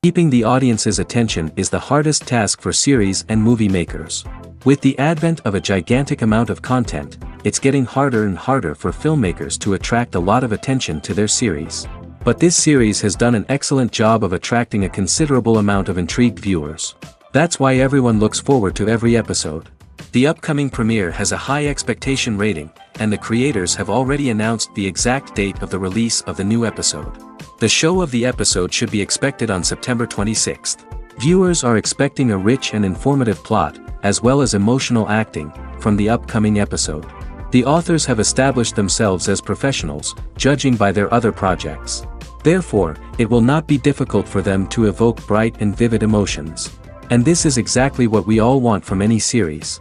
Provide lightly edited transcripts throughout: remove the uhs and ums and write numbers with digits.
Keeping the audience's attention is the hardest task for series and movie makers. With the advent of a gigantic amount of content, it's getting harder and harder for filmmakers to attract a lot of attention to their series. But this series has done an excellent job of attracting a considerable amount of intrigued viewers. That's why everyone looks forward to every episode. The upcoming premiere has a high expectation rating, and the creators have already announced the exact date of the release of the new episode. The show of the episode should be expected on September 26th. Viewers are expecting a rich and informative plot, as well as emotional acting, from the upcoming episode. The authors have established themselves as professionals, judging by their other projects. Therefore, it will not be difficult for them to evoke bright and vivid emotions. And this is exactly what we all want from any series.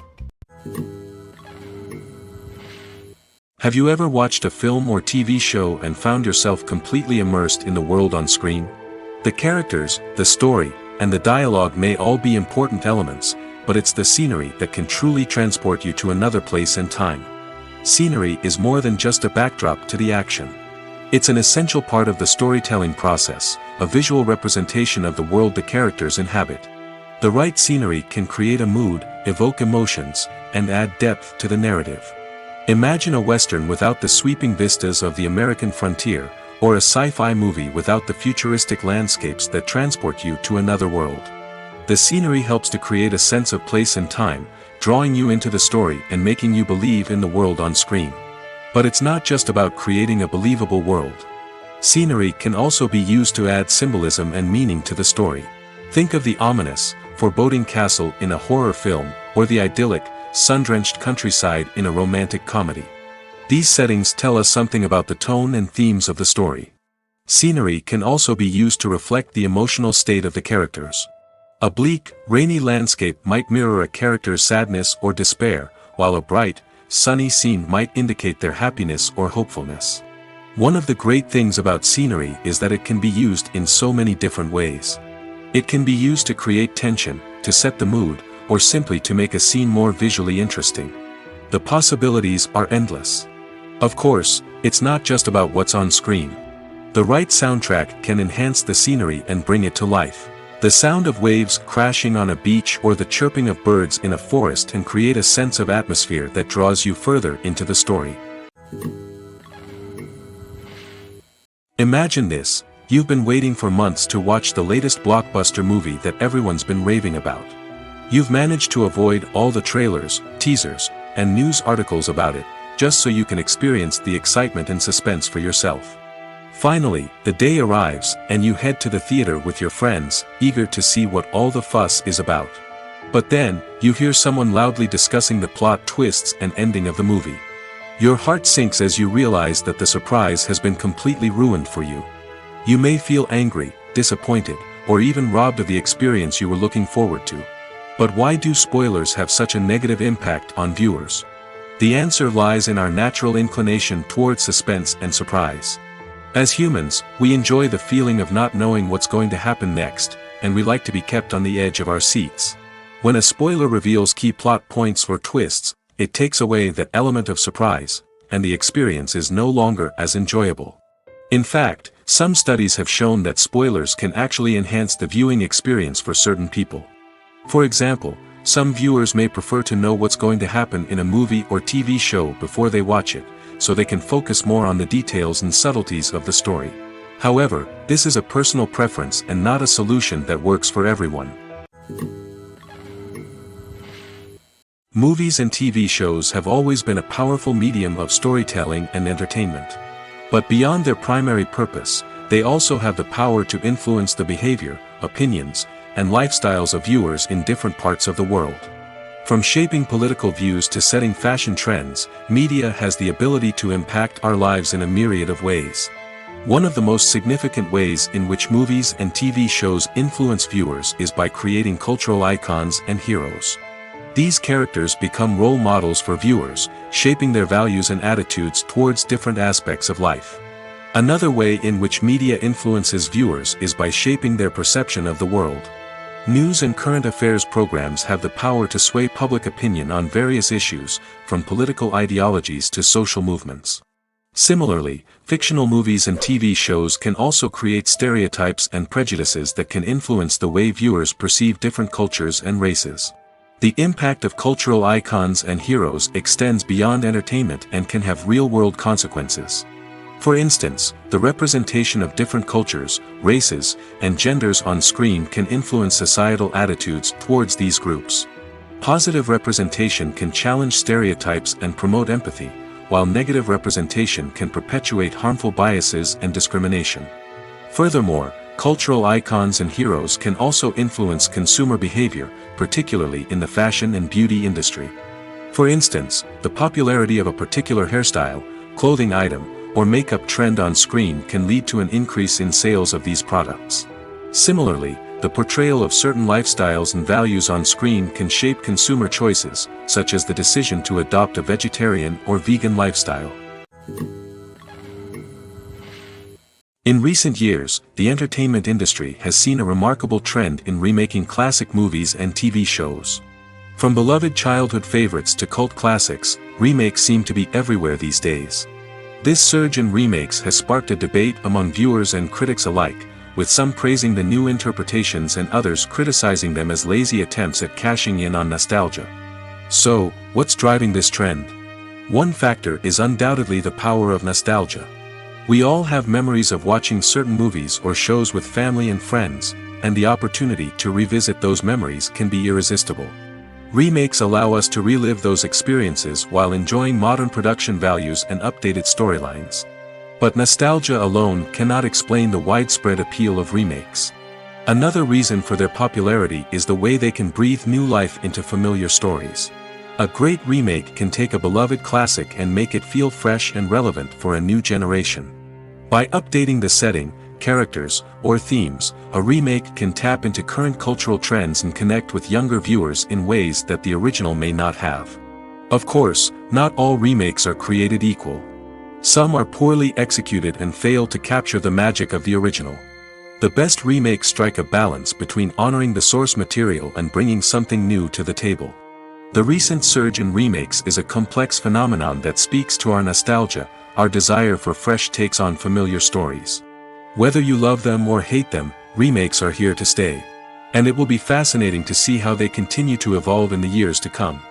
Have you ever watched a film or TV show and found yourself completely immersed in the world on screen? The characters, the story, and the dialogue may all be important elements, but it's the scenery that can truly transport you to another place and time. Scenery is more than just a backdrop to the action. It's an essential part of the storytelling process, a visual representation of the world the characters inhabit. The right scenery can create a mood, evoke emotions, and add depth to the narrative. Imagine a Western without the sweeping vistas of the American frontier, or a sci-fi movie without the futuristic landscapes that transport you to another world. The scenery helps to create a sense of place and time, drawing you into the story and making you believe in the world on screen. But it's not just about creating a believable world. Scenery can also be used to add symbolism and meaning to the story. Think of the ominous, foreboding castle in a horror film, or the idyllic, sun-drenched countryside in a romantic comedy. These settings tell us something about the tone and themes of the story. Scenery can also be used to reflect the emotional state of the characters. A bleak, rainy landscape might mirror a character's sadness or despair, while a bright, sunny scene might indicate their happiness or hopefulness. One of the great things about scenery is that it can be used in so many different ways. It can be used to create tension, to set the mood, or simply to make a scene more visually interesting. The possibilities are endless. Of course, it's not just about what's on screen. The right soundtrack can enhance the scenery and bring it to life. The sound of waves crashing on a beach or the chirping of birds in a forest can create a sense of atmosphere that draws you further into the story. Imagine this: you've been waiting for months to watch the latest blockbuster movie that everyone's been raving about. You've managed to avoid all the trailers, teasers, and news articles about it, just so you can experience the excitement and suspense for yourself. Finally, the day arrives, and you head to the theater with your friends, eager to see what all the fuss is about. But then, you hear someone loudly discussing the plot twists and ending of the movie. Your heart sinks as you realize that the surprise has been completely ruined for you. You may feel angry, disappointed, or even robbed of the experience you were looking forward to. But why do spoilers have such a negative impact on viewers? The answer lies in our natural inclination toward suspense and surprise. As humans, we enjoy the feeling of not knowing what's going to happen next, and we like to be kept on the edge of our seats. When a spoiler reveals key plot points or twists, it takes away that element of surprise, and the experience is no longer as enjoyable. In fact, some studies have shown that spoilers can actually enhance the viewing experience for certain people. For example, some viewers may prefer to know what's going to happen in a movie or TV show before they watch it, so they can focus more on the details and subtleties of the story. However, this is a personal preference and not a solution that works for everyone. Movies and TV shows have always been a powerful medium of storytelling and entertainment. But beyond their primary purpose, they also have the power to influence the behavior, opinions, and lifestyles of viewers in different parts of the world. From shaping political views to setting fashion trends, media has the ability to impact our lives in a myriad of ways. One of the most significant ways in which movies and TV shows influence viewers is by creating cultural icons and heroes. These characters become role models for viewers, shaping their values and attitudes towards different aspects of life. Another way in which media influences viewers is by shaping their perception of the world. News and current affairs programs have the power to sway public opinion on various issues, from political ideologies to social movements. Similarly, fictional movies and TV shows can also create stereotypes and prejudices that can influence the way viewers perceive different cultures and races. The impact of cultural icons and heroes extends beyond entertainment and can have real-world consequences. For instance, the representation of different cultures, races, and genders on screen can influence societal attitudes towards these groups. Positive representation can challenge stereotypes and promote empathy, while negative representation can perpetuate harmful biases and discrimination. Furthermore, cultural icons and heroes can also influence consumer behavior, particularly in the fashion and beauty industry. For instance, the popularity of a particular hairstyle, clothing item, or makeup trend on screen can lead to an increase in sales of these products. Similarly, the portrayal of certain lifestyles and values on screen can shape consumer choices, such as the decision to adopt a vegetarian or vegan lifestyle. In recent years, the entertainment industry has seen a remarkable trend in remaking classic movies and TV shows. From beloved childhood favorites to cult classics, remakes seem to be everywhere these days. This surge in remakes has sparked a debate among viewers and critics alike, with some praising the new interpretations and others criticizing them as lazy attempts at cashing in on nostalgia. So, what's driving this trend? One factor is undoubtedly the power of nostalgia. We all have memories of watching certain movies or shows with family and friends, and the opportunity to revisit those memories can be irresistible. Remakes allow us to relive those experiences while enjoying modern production values and updated storylines. But nostalgia alone cannot explain the widespread appeal of remakes. Another reason for their popularity is the way they can breathe new life into familiar stories. A great remake can take a beloved classic and make it feel fresh and relevant for a new generation. By updating the setting, characters, or themes, a remake can tap into current cultural trends and connect with younger viewers in ways that the original may not have. Of course, not all remakes are created equal. Some are poorly executed and fail to capture the magic of the original. The best remakes strike a balance between honoring the source material and bringing something new to the table. The recent surge in remakes is a complex phenomenon that speaks to our nostalgia, our desire for fresh takes on familiar stories. Whether you love them or hate them, remakes are here to stay. And it will be fascinating to see how they continue to evolve in the years to come.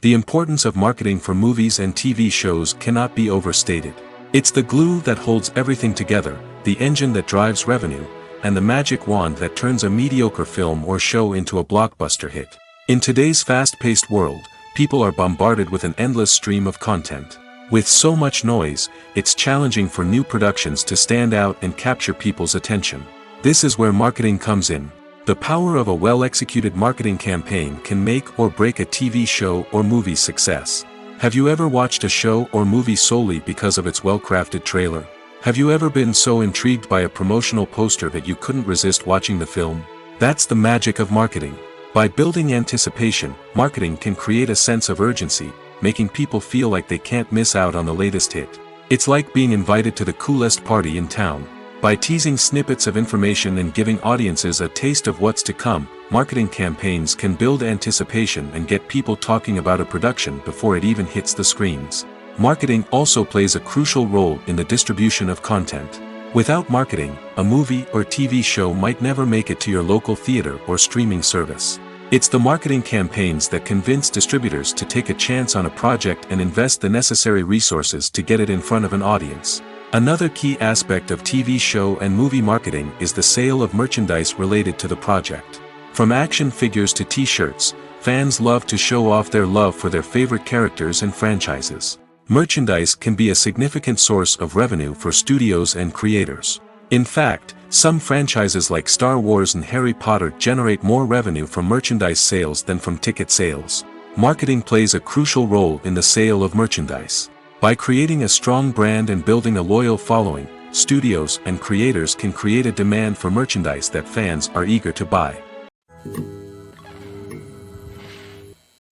The importance of marketing for movies and TV shows cannot be overstated. It's the glue that holds everything together, the engine that drives revenue, and the magic wand that turns a mediocre film or show into a blockbuster hit. In today's fast-paced world, people are bombarded with an endless stream of content. With so much noise, it's challenging for new productions to stand out and capture people's attention. This is where marketing comes in. The power of a well-executed marketing campaign can make or break a TV show or movie's success. Have you ever watched a show or movie solely because of its well-crafted trailer? Have you ever been so intrigued by a promotional poster that you couldn't resist watching the film? That's the magic of marketing. By building anticipation, marketing can create a sense of urgency, making people feel like they can't miss out on the latest hit. It's like being invited to the coolest party in town. By teasing snippets of information and giving audiences a taste of what's to come, marketing campaigns can build anticipation and get people talking about a production before it even hits the screens. Marketing also plays a crucial role in the distribution of content. Without marketing, a movie or TV show might never make it to your local theater or streaming service. It's the marketing campaigns that convince distributors to take a chance on a project and invest the necessary resources to get it in front of an audience. Another key aspect of TV show and movie marketing is the sale of merchandise related to the project. From action figures to t-shirts, fans love to show off their love for their favorite characters and franchises. Merchandise can be a significant source of revenue for studios and creators. In fact, some franchises like Star Wars and Harry Potter generate more revenue from merchandise sales than from ticket sales. Marketing plays a crucial role in the sale of merchandise. By creating a strong brand and building a loyal following, studios and creators can create a demand for merchandise that fans are eager to buy.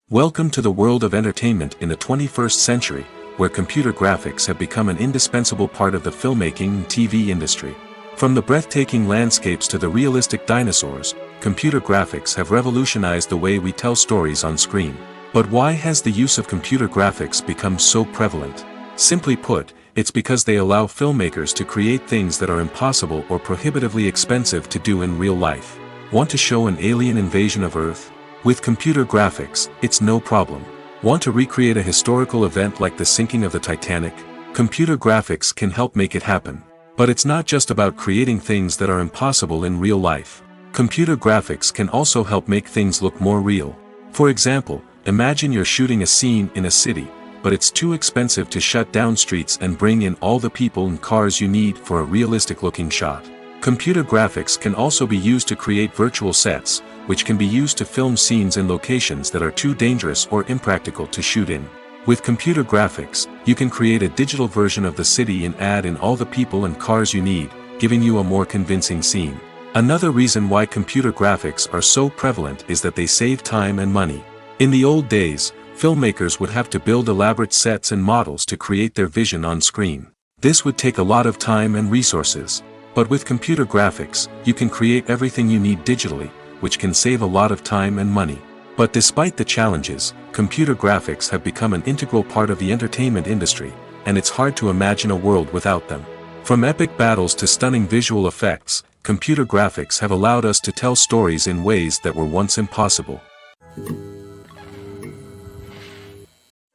Welcome to the world of entertainment in the 21st century, where computer graphics have become an indispensable part of the filmmaking and TV industry. From the breathtaking landscapes to the realistic dinosaurs, computer graphics have revolutionized the way we tell stories on screen. But why has the use of computer graphics become so prevalent? Simply put, it's because they allow filmmakers to create things that are impossible or prohibitively expensive to do in real life. Want to show an alien invasion of Earth? With computer graphics, it's no problem. Want to recreate a historical event like the sinking of the Titanic? Computer graphics can help make it happen. But it's not just about creating things that are impossible in real life. Computer graphics can also help make things look more real. For example, imagine you're shooting a scene in a city, but it's too expensive to shut down streets and bring in all the people and cars you need for a realistic-looking shot. Computer graphics can also be used to create virtual sets, which can be used to film scenes in locations that are too dangerous or impractical to shoot in. With computer graphics, you can create a digital version of the city and add in all the people and cars you need, giving you a more convincing scene. Another reason why computer graphics are so prevalent is that they save time and money. In the old days, filmmakers would have to build elaborate sets and models to create their vision on screen. This would take a lot of time and resources. But with computer graphics, you can create everything you need digitally, which can save a lot of time and money. But despite the challenges, computer graphics have become an integral part of the entertainment industry, and it's hard to imagine a world without them. From epic battles to stunning visual effects, computer graphics have allowed us to tell stories in ways that were once impossible.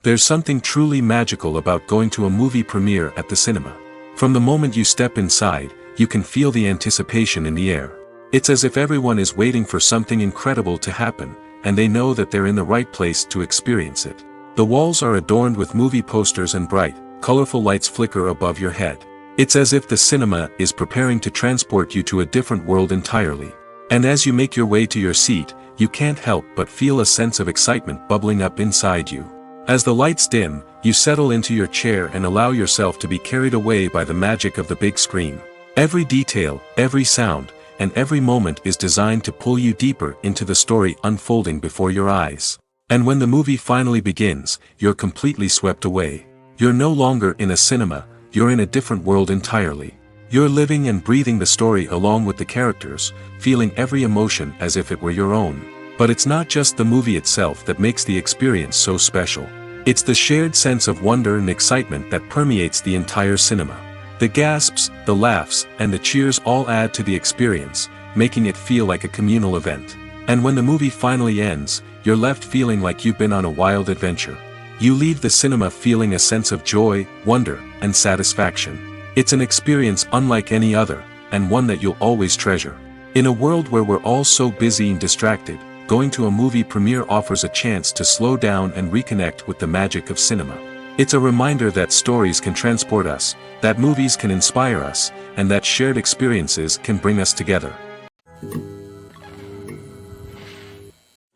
There's something truly magical about going to a movie premiere at the cinema. From the moment you step inside, you can feel the anticipation in the air. It's as if everyone is waiting for something incredible to happen, and they know that they're in the right place to experience it. The walls are adorned with movie posters and bright, colorful lights flicker above your head. It's as if the cinema is preparing to transport you to a different world entirely. And as you make your way to your seat, you can't help but feel a sense of excitement bubbling up inside you. As the lights dim, you settle into your chair and allow yourself to be carried away by the magic of the big screen. Every detail, every sound, and every moment is designed to pull you deeper into the story unfolding before your eyes. And when the movie finally begins, you're completely swept away. You're no longer in a cinema, you're in a different world entirely. You're living and breathing the story along with the characters, feeling every emotion as if it were your own. But it's not just the movie itself that makes the experience so special. It's the shared sense of wonder and excitement that permeates the entire cinema. The gasps, the laughs, and the cheers all add to the experience, making it feel like a communal event. And when the movie finally ends, you're left feeling like you've been on a wild adventure. You leave the cinema feeling a sense of joy, wonder, and satisfaction. It's an experience unlike any other, and one that you'll always treasure. In a world where we're all so busy and distracted, going to a movie premiere offers a chance to slow down and reconnect with the magic of cinema. It's a reminder that stories can transport us, that movies can inspire us, and that shared experiences can bring us together.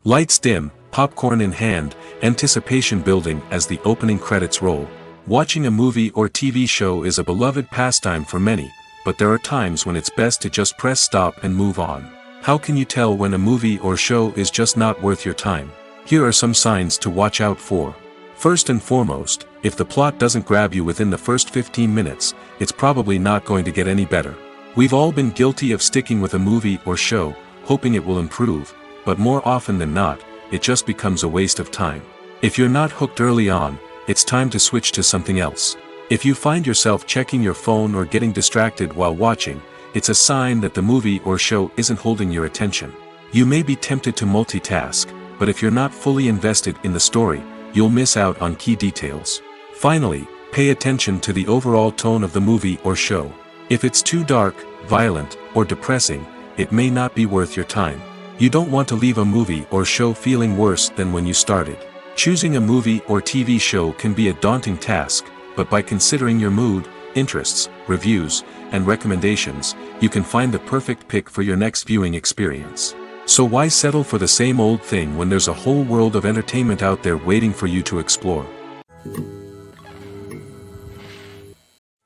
Lights dim, popcorn in hand, anticipation building as the opening credits roll. Watching a movie or TV show is a beloved pastime for many, but there are times when it's best to just press stop and move on. How can you tell when a movie or show is just not worth your time? Here are some signs to watch out for. First and foremost, if the plot doesn't grab you within the first 15 minutes, it's probably not going to get any better. We've all been guilty of sticking with a movie or show, hoping it will improve, but more often than not, it just becomes a waste of time. If you're not hooked early on, it's time to switch to something else. If you find yourself checking your phone or getting distracted while watching, it's a sign that the movie or show isn't holding your attention. You may be tempted to multitask, but if you're not fully invested in the story, you'll miss out on key details. Finally, pay attention to the overall tone of the movie or show. If it's too dark, violent, or depressing, it may not be worth your time. You don't want to leave a movie or show feeling worse than when you started. Choosing a movie or TV show can be a daunting task, but by considering your mood, interests, reviews, and recommendations, you can find the perfect pick for your next viewing experience. So why settle for the same old thing when there's a whole world of entertainment out there waiting for you to explore?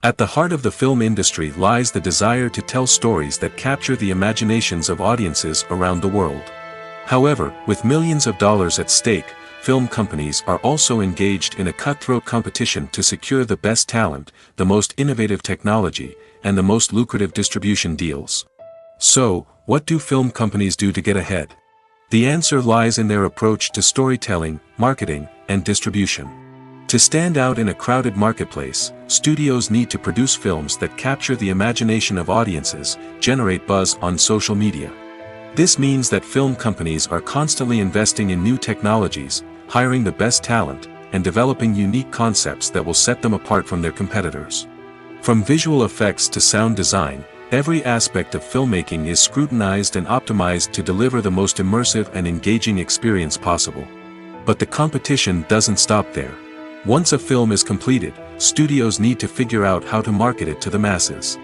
At the heart of the film industry lies the desire to tell stories that capture the imaginations of audiences around the world. However, with millions of dollars at stake, film companies are also engaged in a cutthroat competition to secure the best talent, the most innovative technology, and the most lucrative distribution deals. So, what do film companies do to get ahead? The answer lies in their approach to storytelling, marketing, and distribution. To stand out in a crowded marketplace, studios need to produce films that capture the imagination of audiences, generate buzz on social media. This means that film companies are constantly investing in new technologies, hiring the best talent, and developing unique concepts that will set them apart from their competitors. From visual effects to sound design, every aspect of filmmaking is scrutinized and optimized to deliver the most immersive and engaging experience possible. But the competition doesn't stop there. Once a film is completed, studios need to figure out how to market it to the masses.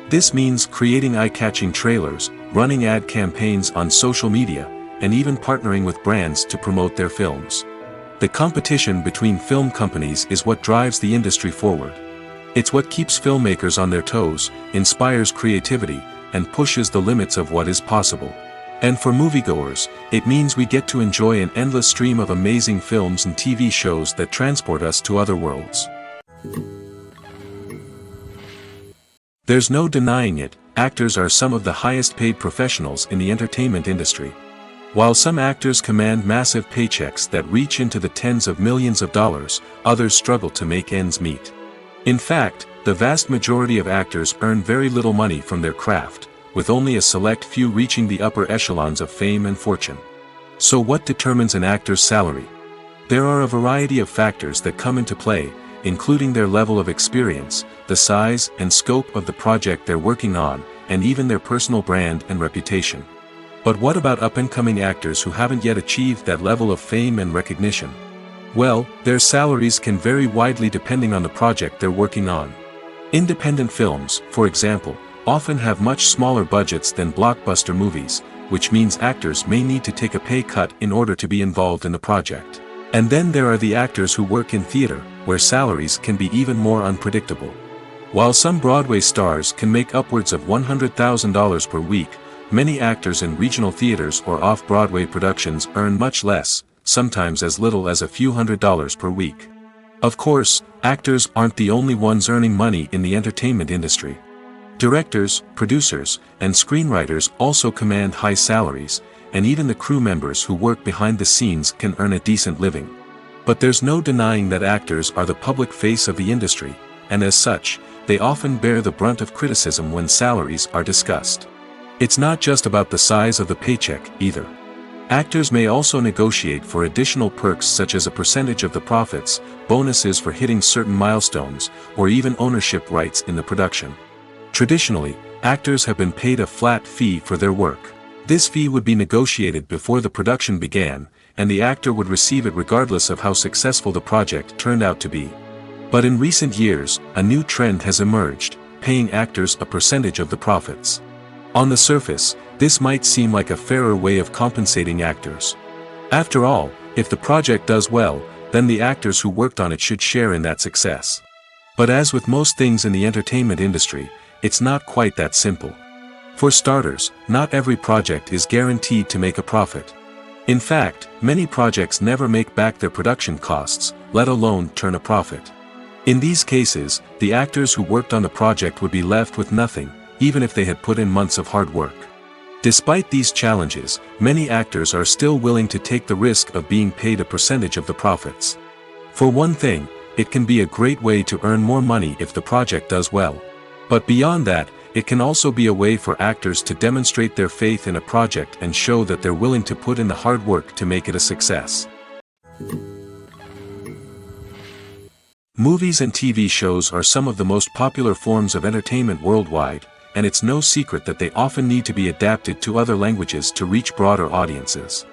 This means creating eye-catching trailers, running ad campaigns on social media, and even partnering with brands to promote their films. The competition between film companies is what drives the industry forward. It's what keeps filmmakers on their toes, inspires creativity, and pushes the limits of what is possible. And for moviegoers, it means we get to enjoy an endless stream of amazing films and TV shows that transport us to other worlds. There's no denying it, actors are some of the highest paid professionals in the entertainment industry. While some actors command massive paychecks that reach into the tens of millions of dollars, others struggle to make ends meet. In fact, the vast majority of actors earn very little money from their craft, with only a select few reaching the upper echelons of fame and fortune. So what determines an actor's salary? There are a variety of factors that come into play, including their level of experience, the size and scope of the project they're working on, and even their personal brand and reputation. But what about up-and-coming actors who haven't yet achieved that level of fame and recognition? Well, their salaries can vary widely depending on the project they're working on. Independent films, for example, often have much smaller budgets than blockbuster movies, which means actors may need to take a pay cut in order to be involved in the project. And then there are the actors who work in theater, where salaries can be even more unpredictable. While some Broadway stars can make upwards of $100,000 per week, many actors in regional theaters or off-Broadway productions earn much less, sometimes as little as a few $100s per week. Of course, actors aren't the only ones earning money in the entertainment industry. Directors, producers, and screenwriters also command high salaries, and even the crew members who work behind the scenes can earn a decent living. But there's no denying that actors are the public face of the industry, and as such, they often bear the brunt of criticism when salaries are discussed. It's not just about the size of the paycheck, either. Actors may also negotiate for additional perks such as a percentage of the profits, bonuses for hitting certain milestones, or even ownership rights in the production. Traditionally, actors have been paid a flat fee for their work. This fee would be negotiated before the production began, and the actor would receive it regardless of how successful the project turned out to be. But in recent years, a new trend has emerged, paying actors a percentage of the profits. On the surface, this might seem like a fairer way of compensating actors. After all, if the project does well, then the actors who worked on it should share in that success. But as with most things in the entertainment industry, it's not quite that simple. For starters, not every project is guaranteed to make a profit. In fact, many projects never make back their production costs, let alone turn a profit. In these cases, the actors who worked on the project would be left with nothing, even if they had put in months of hard work. Despite these challenges, many actors are still willing to take the risk of being paid a percentage of the profits. For one thing, it can be a great way to earn more money if the project does well. But beyond that, It can also be a way for actors to demonstrate their faith in a project and show that they're willing to put in the hard work to make it a success. Movies and TV shows are some of the most popular forms of entertainment worldwide, and it's no secret that they often need to be adapted to other languages to reach broader audiences.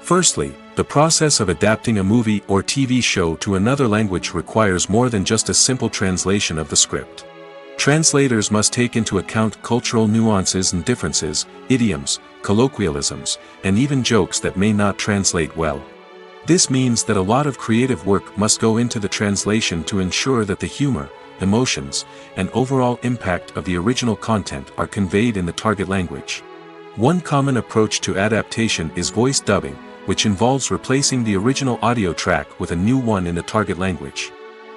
Firstly, the process of adapting a movie or TV show to another language requires more than just a simple translation of the script. Translators must take into account cultural nuances and differences, idioms, colloquialisms, and even jokes that may not translate well. This means that a lot of creative work must go into the translation to ensure that the humor, emotions, and overall impact of the original content are conveyed in the target language. One common approach to adaptation is voice dubbing, which involves replacing the original audio track with a new one in the target language.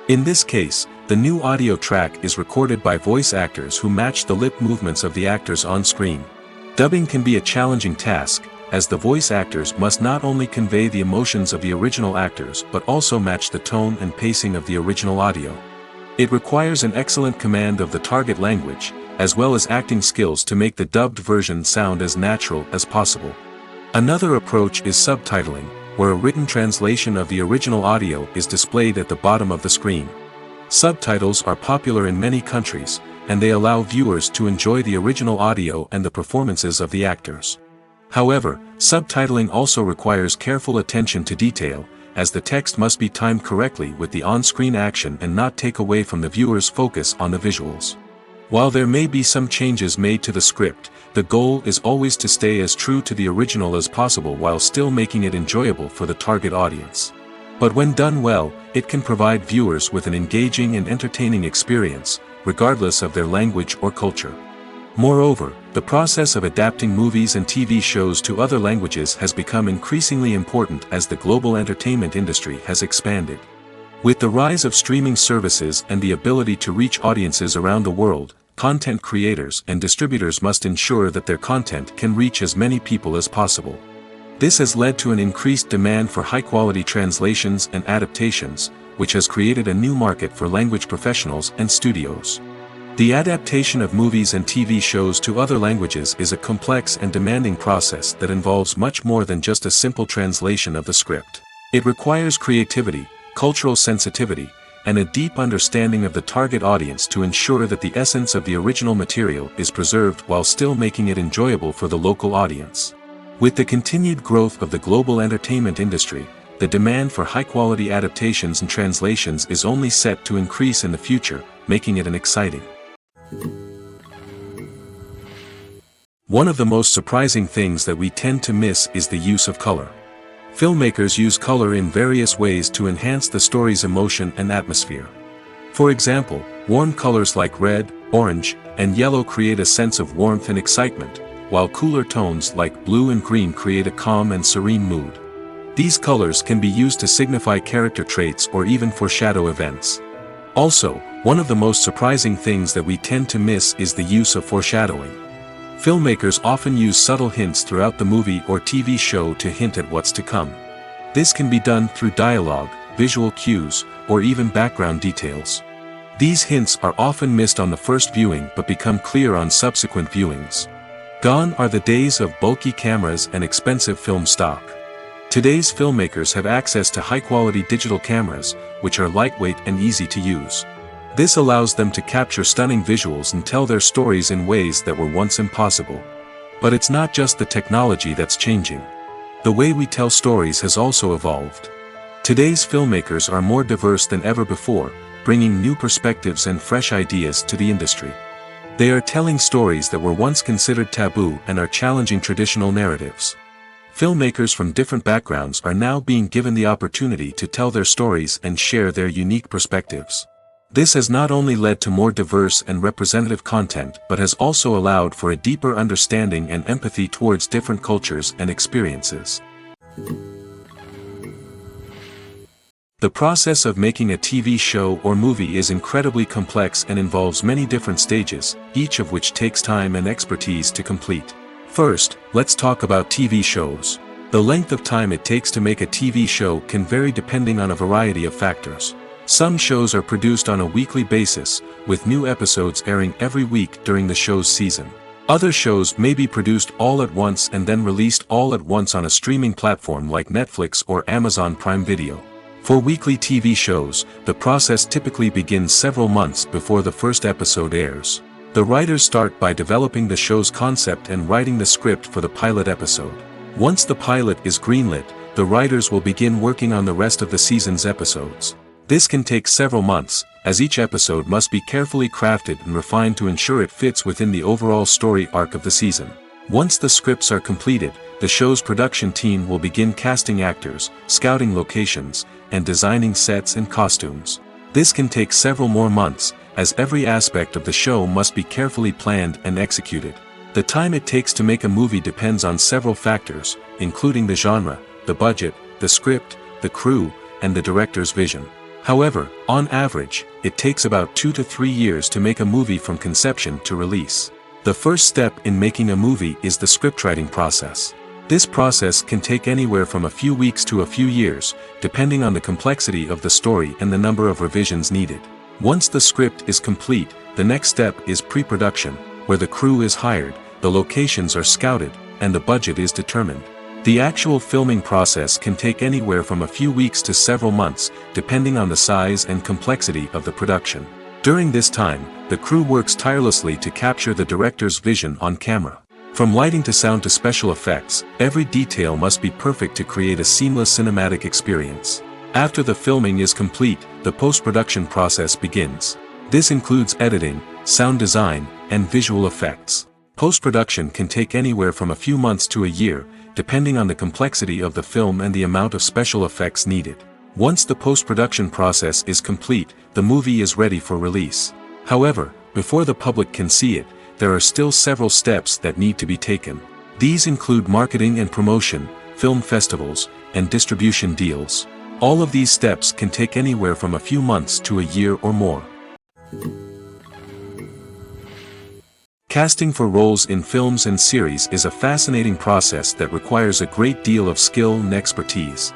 In this case, the new audio track is recorded by voice actors who match the lip movements of the actors on screen. Dubbing can be a challenging task, as the voice actors must not only convey the emotions of the original actors but also match the tone and pacing of the original audio. It requires an excellent command of the target language, as well as acting skills to make the dubbed version sound as natural as possible. Another approach is subtitling, where a written translation of the original audio is displayed at the bottom of the screen. Subtitles are popular in many countries, and they allow viewers to enjoy the original audio and the performances of the actors. However, subtitling also requires careful attention to detail, as the text must be timed correctly with the on-screen action and not take away from the viewer's focus on the visuals. While there may be some changes made to the script, the goal is always to stay as true to the original as possible while still making it enjoyable for the target audience. But when done well, it can provide viewers with an engaging and entertaining experience, regardless of their language or culture. Moreover, the process of adapting movies and TV shows to other languages has become increasingly important as the global entertainment industry has expanded. With the rise of streaming services and the ability to reach audiences around the world, content creators and distributors must ensure that their content can reach as many people as possible. This has led to an increased demand for high-quality translations and adaptations, which has created a new market for language professionals and studios. The adaptation of movies and TV shows to other languages is a complex and demanding process that involves much more than just a simple translation of the script. It requires creativity, cultural sensitivity, and a deep understanding of the target audience to ensure that the essence of the original material is preserved while still making it enjoyable for the local audience. With the continued growth of the global entertainment industry, the demand for high-quality adaptations and translations is only set to increase in the future, making it an exciting. One of the most surprising things that we tend to miss is the use of color. Filmmakers use color in various ways to enhance the story's emotion and atmosphere. For example, warm colors like red, orange, and yellow create a sense of warmth and excitement, while cooler tones like blue and green create a calm and serene mood. These colors can be used to signify character traits or even foreshadow events. Also, one of the most surprising things that we tend to miss is the use of foreshadowing. Filmmakers often use subtle hints throughout the movie or TV show to hint at what's to come. This can be done through dialogue, visual cues, or even background details. These hints are often missed on the first viewing but become clear on subsequent viewings. Gone are the days of bulky cameras and expensive film stock. Today's filmmakers have access to high-quality digital cameras, which are lightweight and easy to use. This allows them to capture stunning visuals and tell their stories in ways that were once impossible. But it's not just the technology that's changing. The way we tell stories has also evolved. Today's filmmakers are more diverse than ever before, bringing new perspectives and fresh ideas to the industry. They are telling stories that were once considered taboo and are challenging traditional narratives. Filmmakers from different backgrounds are now being given the opportunity to tell their stories and share their unique perspectives. This has not only led to more diverse and representative content but has also allowed for a deeper understanding and empathy towards different cultures and experiences. The process of making a TV show or movie is incredibly complex and involves many different stages, each of which takes time and expertise to complete. First, let's talk about TV shows. The length of time it takes to make a TV show can vary depending on a variety of factors. Some shows are produced on a weekly basis, with new episodes airing every week during the show's season. Other shows may be produced all at once and then released all at once on a streaming platform like Netflix or Amazon Prime Video. For weekly TV shows, the process typically begins several months before the first episode airs. The writers start by developing the show's concept and writing the script for the pilot episode. Once the pilot is greenlit, the writers will begin working on the rest of the season's episodes. This can take several months, as each episode must be carefully crafted and refined to ensure it fits within the overall story arc of the season. Once the scripts are completed, the show's production team will begin casting actors, scouting locations, and designing sets and costumes. This can take several more months, as every aspect of the show must be carefully planned and executed. The time it takes to make a movie depends on several factors, including the genre, the budget, the script, the crew, and the director's vision. However, on average, it takes about 2 to 3 years to make a movie from conception to release. The first step in making a movie is the scriptwriting process. This process can take anywhere from a few weeks to a few years, depending on the complexity of the story and the number of revisions needed. Once the script is complete, the next step is pre-production, where the crew is hired, the locations are scouted, and the budget is determined. The actual filming process can take anywhere from a few weeks to several months, depending on the size and complexity of the production. During this time, the crew works tirelessly to capture the director's vision on camera. From lighting to sound to special effects, every detail must be perfect to create a seamless cinematic experience. After the filming is complete, the post-production process begins. This includes editing, sound design, and visual effects. Post-production can take anywhere from a few months to a year, depending on the complexity of the film and the amount of special effects needed. Once the post-production process is complete, the movie is ready for release. However, before the public can see it, there are still several steps that need to be taken. These include marketing and promotion, film festivals, and distribution deals. All of these steps can take anywhere from a few months to a year or more. Casting for roles in films and series is a fascinating process that requires a great deal of skill and expertise.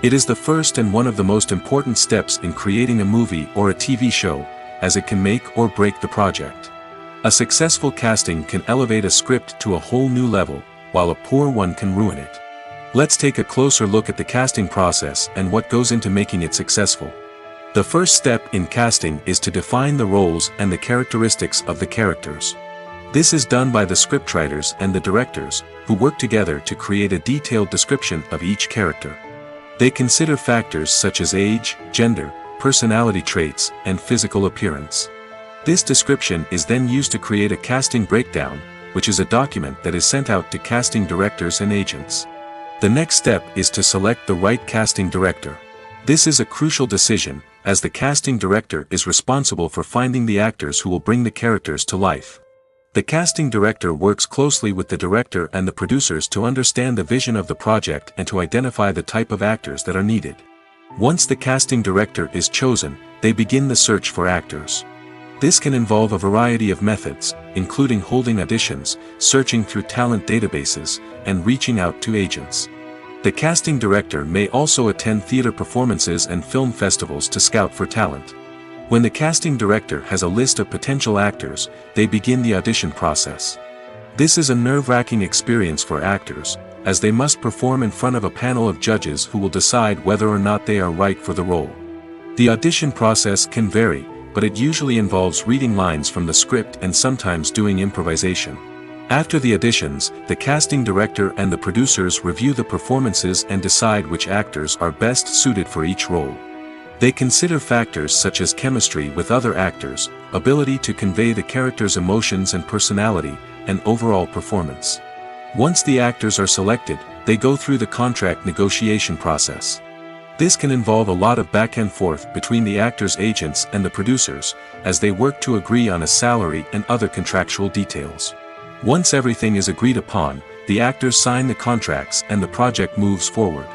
It is the first and one of the most important steps in creating a movie or a TV show, as it can make or break the project. A successful casting can elevate a script to a whole new level, while a poor one can ruin it. Let's take a closer look at the casting process and what goes into making it successful. The first step in casting is to define the roles and the characteristics of the characters. This is done by the scriptwriters and the directors, who work together to create a detailed description of each character. They consider factors such as age, gender, personality traits, and physical appearance. This description is then used to create a casting breakdown, which is a document that is sent out to casting directors and agents. The next step is to select the right casting director. This is a crucial decision, as the casting director is responsible for finding the actors who will bring the characters to life. The casting director works closely with the director and the producers to understand the vision of the project and to identify the type of actors that are needed. Once the casting director is chosen, they begin the search for actors. This can involve a variety of methods, including holding auditions, searching through talent databases, and reaching out to agents. The casting director may also attend theater performances and film festivals to scout for talent. When the casting director has a list of potential actors, they begin the audition process. This is a nerve-wracking experience for actors, as they must perform in front of a panel of judges who will decide whether or not they are right for the role. The audition process can vary, but it usually involves reading lines from the script and sometimes doing improvisation. After the auditions, the casting director and the producers review the performances and decide which actors are best suited for each role. They consider factors such as chemistry with other actors, ability to convey the character's emotions and personality, and overall performance. Once the actors are selected, they go through the contract negotiation process. This can involve a lot of back and forth between the actors' agents and the producers, as they work to agree on a salary and other contractual details. Once everything is agreed upon, the actors sign the contracts and the project moves forward.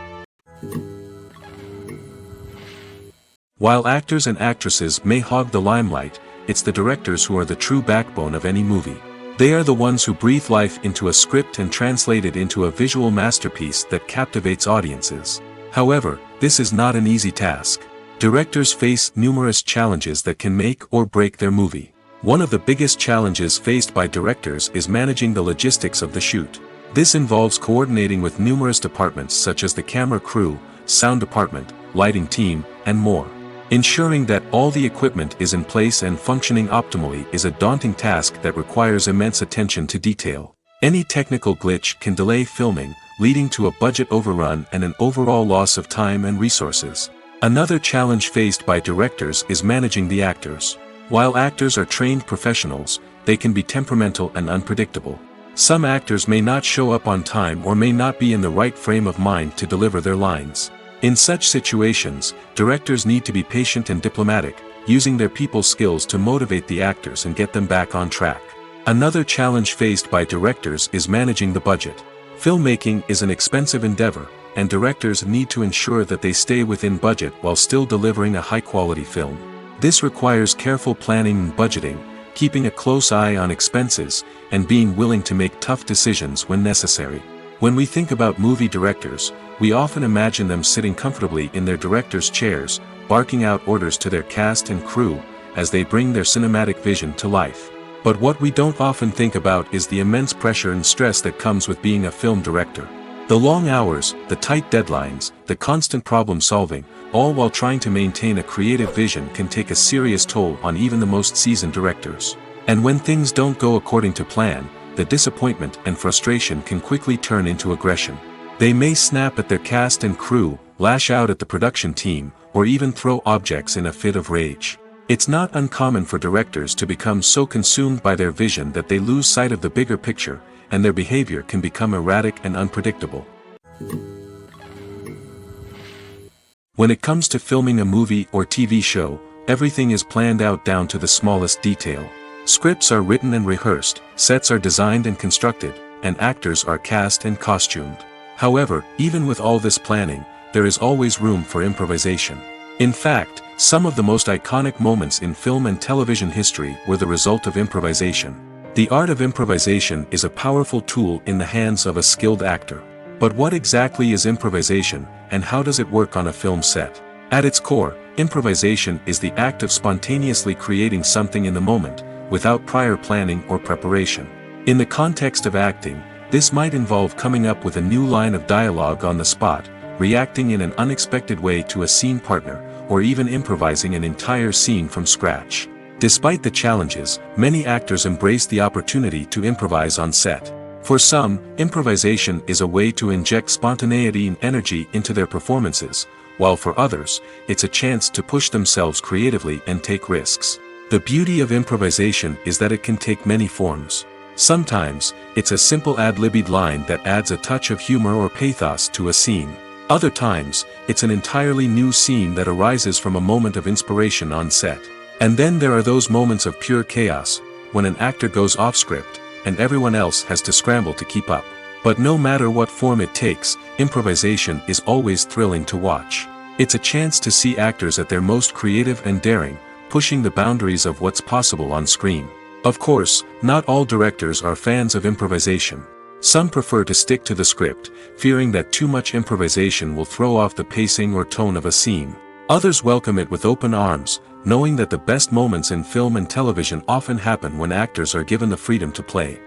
While actors and actresses may hog the limelight, it's the directors who are the true backbone of any movie. They are the ones who breathe life into a script and translate it into a visual masterpiece that captivates audiences. However, this is not an easy task. Directors face numerous challenges that can make or break their movie. One of the biggest challenges faced by directors is managing the logistics of the shoot. This involves coordinating with numerous departments such as the camera crew, sound department, lighting team, and more. Ensuring that all the equipment is in place and functioning optimally is a daunting task that requires immense attention to detail. Any technical glitch can delay filming, leading to a budget overrun and an overall loss of time and resources. Another challenge faced by directors is managing the actors. While actors are trained professionals, they can be temperamental and unpredictable. Some actors may not show up on time or may not be in the right frame of mind to deliver their lines. In such situations, directors need to be patient and diplomatic, using their people skills to motivate the actors and get them back on track. Another challenge faced by directors is managing the budget. Filmmaking is an expensive endeavor, and directors need to ensure that they stay within budget while still delivering a high-quality film. This requires careful planning and budgeting, keeping a close eye on expenses, and being willing to make tough decisions when necessary. When we think about movie directors, we often imagine them sitting comfortably in their director's chairs, barking out orders to their cast and crew, as they bring their cinematic vision to life. But what we don't often think about is the immense pressure and stress that comes with being a film director. The long hours, the tight deadlines, the constant problem solving, all while trying to maintain a creative vision can take a serious toll on even the most seasoned directors. And when things don't go according to plan, the disappointment and frustration can quickly turn into aggression. They may snap at their cast and crew, lash out at the production team, or even throw objects in a fit of rage. It's not uncommon for directors to become so consumed by their vision that they lose sight of the bigger picture, and their behavior can become erratic and unpredictable. When it comes to filming a movie or TV show, everything is planned out down to the smallest detail. Scripts are written and rehearsed, sets are designed and constructed, and actors are cast and costumed. However, even with all this planning, there is always room for improvisation. In fact, some of the most iconic moments in film and television history were the result of improvisation. The art of improvisation is a powerful tool in the hands of a skilled actor. But what exactly is improvisation, and how does it work on a film set? At its core, improvisation is the act of spontaneously creating something in the moment, without prior planning or preparation. In the context of acting, this might involve coming up with a new line of dialogue on the spot, reacting in an unexpected way to a scene partner, or even improvising an entire scene from scratch. Despite the challenges, many actors embrace the opportunity to improvise on set. For some, improvisation is a way to inject spontaneity and energy into their performances, while for others, it's a chance to push themselves creatively and take risks. The beauty of improvisation is that it can take many forms. Sometimes, it's a simple ad-libbed line that adds a touch of humor or pathos to a scene. Other times, it's an entirely new scene that arises from a moment of inspiration on set. And then there are those moments of pure chaos, when an actor goes off script, and everyone else has to scramble to keep up. But no matter what form it takes, improvisation is always thrilling to watch. It's a chance to see actors at their most creative and daring, pushing the boundaries of what's possible on screen. Of course, not all directors are fans of improvisation. Some prefer to stick to the script, fearing that too much improvisation will throw off the pacing or tone of a scene. Others welcome it with open arms, knowing that the best moments in film and television often happen when actors are given the freedom to play.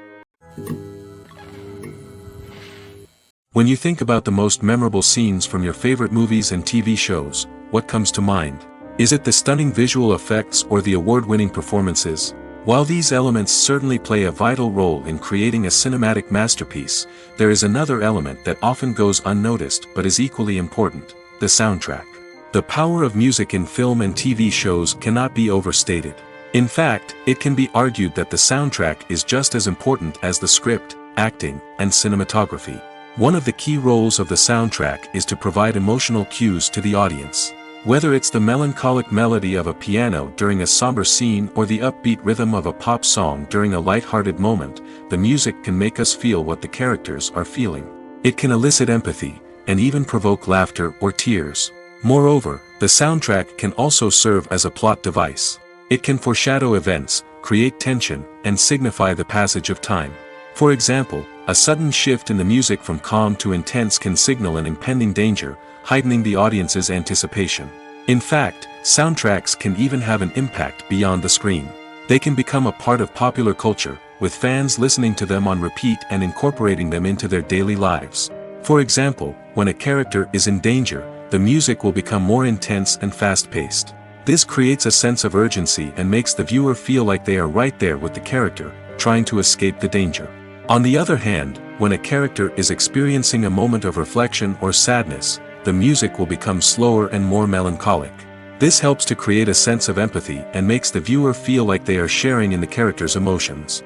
When you think about the most memorable scenes from your favorite movies and TV shows, what comes to mind? Is it the stunning visual effects or the award-winning performances? While these elements certainly play a vital role in creating a cinematic masterpiece, there is another element that often goes unnoticed but is equally important: the soundtrack. The power of music in film and TV shows cannot be overstated. In fact, it can be argued that the soundtrack is just as important as the script, acting, and cinematography. One of the key roles of the soundtrack is to provide emotional cues to the audience. Whether it's the melancholic melody of a piano during a somber scene or the upbeat rhythm of a pop song during a light-hearted moment, the music can make us feel what the characters are feeling. It can elicit empathy, and even provoke laughter or tears. Moreover, the soundtrack can also serve as a plot device. It can foreshadow events, create tension, and signify the passage of time. For example, a sudden shift in the music from calm to intense can signal an impending danger, heightening the audience's anticipation. In fact, soundtracks can even have an impact beyond the screen. They can become a part of popular culture, with fans listening to them on repeat and incorporating them into their daily lives. For example, when a character is in danger, the music will become more intense and fast-paced. This creates a sense of urgency and makes the viewer feel like they are right there with the character, trying to escape the danger. On the other hand, when a character is experiencing a moment of reflection or sadness, the music will become slower and more melancholic. This helps to create a sense of empathy and makes the viewer feel like they are sharing in the character's emotions.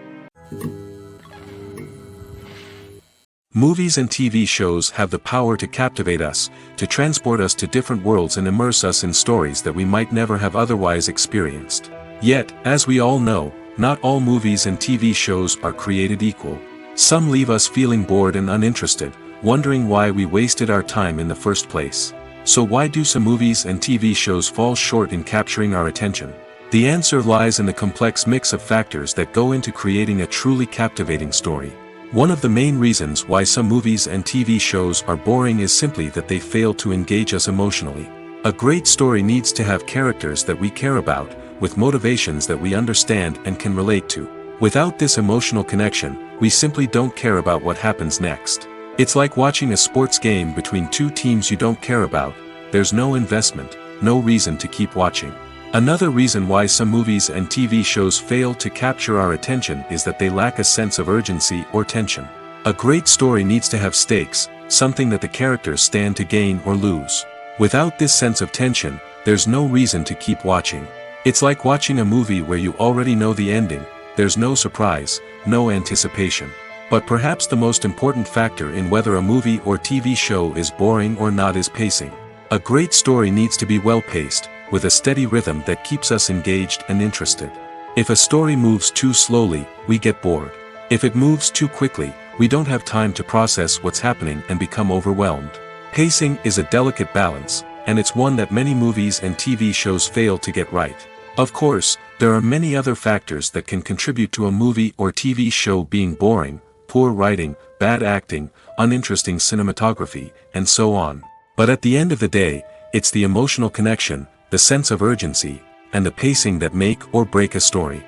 Movies and TV shows have the power to captivate us, to transport us to different worlds and immerse us in stories that we might never have otherwise experienced. Yet, as we all know, not all movies and TV shows are created equal. Some leave us feeling bored and uninterested, wondering why we wasted our time in the first place. So why do some movies and TV shows fall short in capturing our attention? The answer lies in the complex mix of factors that go into creating a truly captivating story. One of the main reasons why some movies and TV shows are boring is simply that they fail to engage us emotionally. A great story needs to have characters that we care about, with motivations that we understand and can relate to. Without this emotional connection, we simply don't care about what happens next. It's like watching a sports game between two teams you don't care about. There's no investment, no reason to keep watching. Another reason why some movies and TV shows fail to capture our attention is that they lack a sense of urgency or tension. A great story needs to have stakes, something that the characters stand to gain or lose. Without this sense of tension, there's no reason to keep watching. It's like watching a movie where you already know the ending. There's no surprise, no anticipation. But perhaps the most important factor in whether a movie or TV show is boring or not is pacing. A great story needs to be well-paced, with a steady rhythm that keeps us engaged and interested. If a story moves too slowly, we get bored. If it moves too quickly, we don't have time to process what's happening and become overwhelmed. Pacing is a delicate balance, and it's one that many movies and TV shows fail to get right. Of course, there are many other factors that can contribute to a movie or TV show being boring: poor writing, bad acting, uninteresting cinematography, and so on. But at the end of the day, it's the emotional connection, the sense of urgency, and the pacing that make or break a story.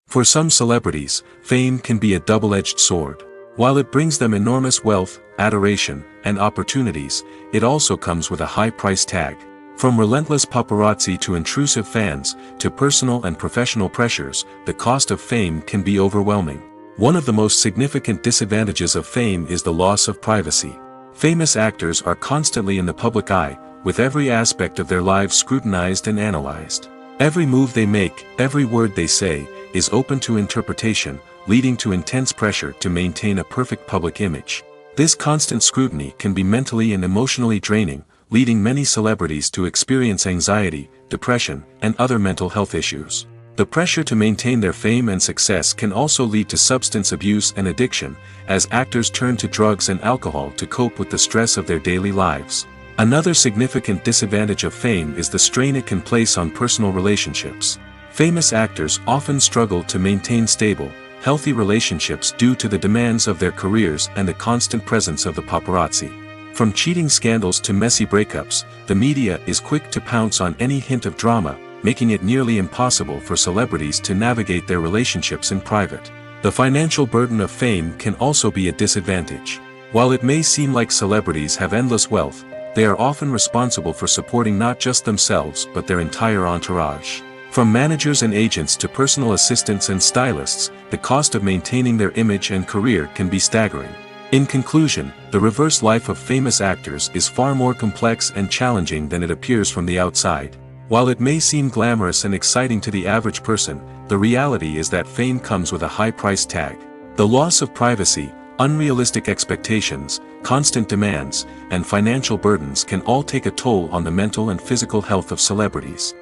For some celebrities, fame can be a double-edged sword. While it brings them enormous wealth, adoration, and opportunities, it also comes with a high price tag. From relentless paparazzi to intrusive fans, to personal and professional pressures, the cost of fame can be overwhelming. One of the most significant disadvantages of fame is the loss of privacy. Famous actors are constantly in the public eye, with every aspect of their lives scrutinized and analyzed. Every move they make, every word they say, is open to interpretation, leading to intense pressure to maintain a perfect public image. This constant scrutiny can be mentally and emotionally draining, leading many celebrities to experience anxiety, depression, and other mental health issues. The pressure to maintain their fame and success can also lead to substance abuse and addiction, as actors turn to drugs and alcohol to cope with the stress of their daily lives. Another significant disadvantage of fame is the strain it can place on personal relationships. Famous actors often struggle to maintain stable, healthy relationships due to the demands of their careers and the constant presence of the paparazzi. From cheating scandals to messy breakups, the media is quick to pounce on any hint of drama, making it nearly impossible for celebrities to navigate their relationships in private. The financial burden of fame can also be a disadvantage. While it may seem like celebrities have endless wealth, they are often responsible for supporting not just themselves but their entire entourage. From managers and agents to personal assistants and stylists, the cost of maintaining their image and career can be staggering. In conclusion, the reverse life of famous actors is far more complex and challenging than it appears from the outside. While it may seem glamorous and exciting to the average person, the reality is that fame comes with a high price tag. The loss of privacy, unrealistic expectations, constant demands, and financial burdens can all take a toll on the mental and physical health of celebrities.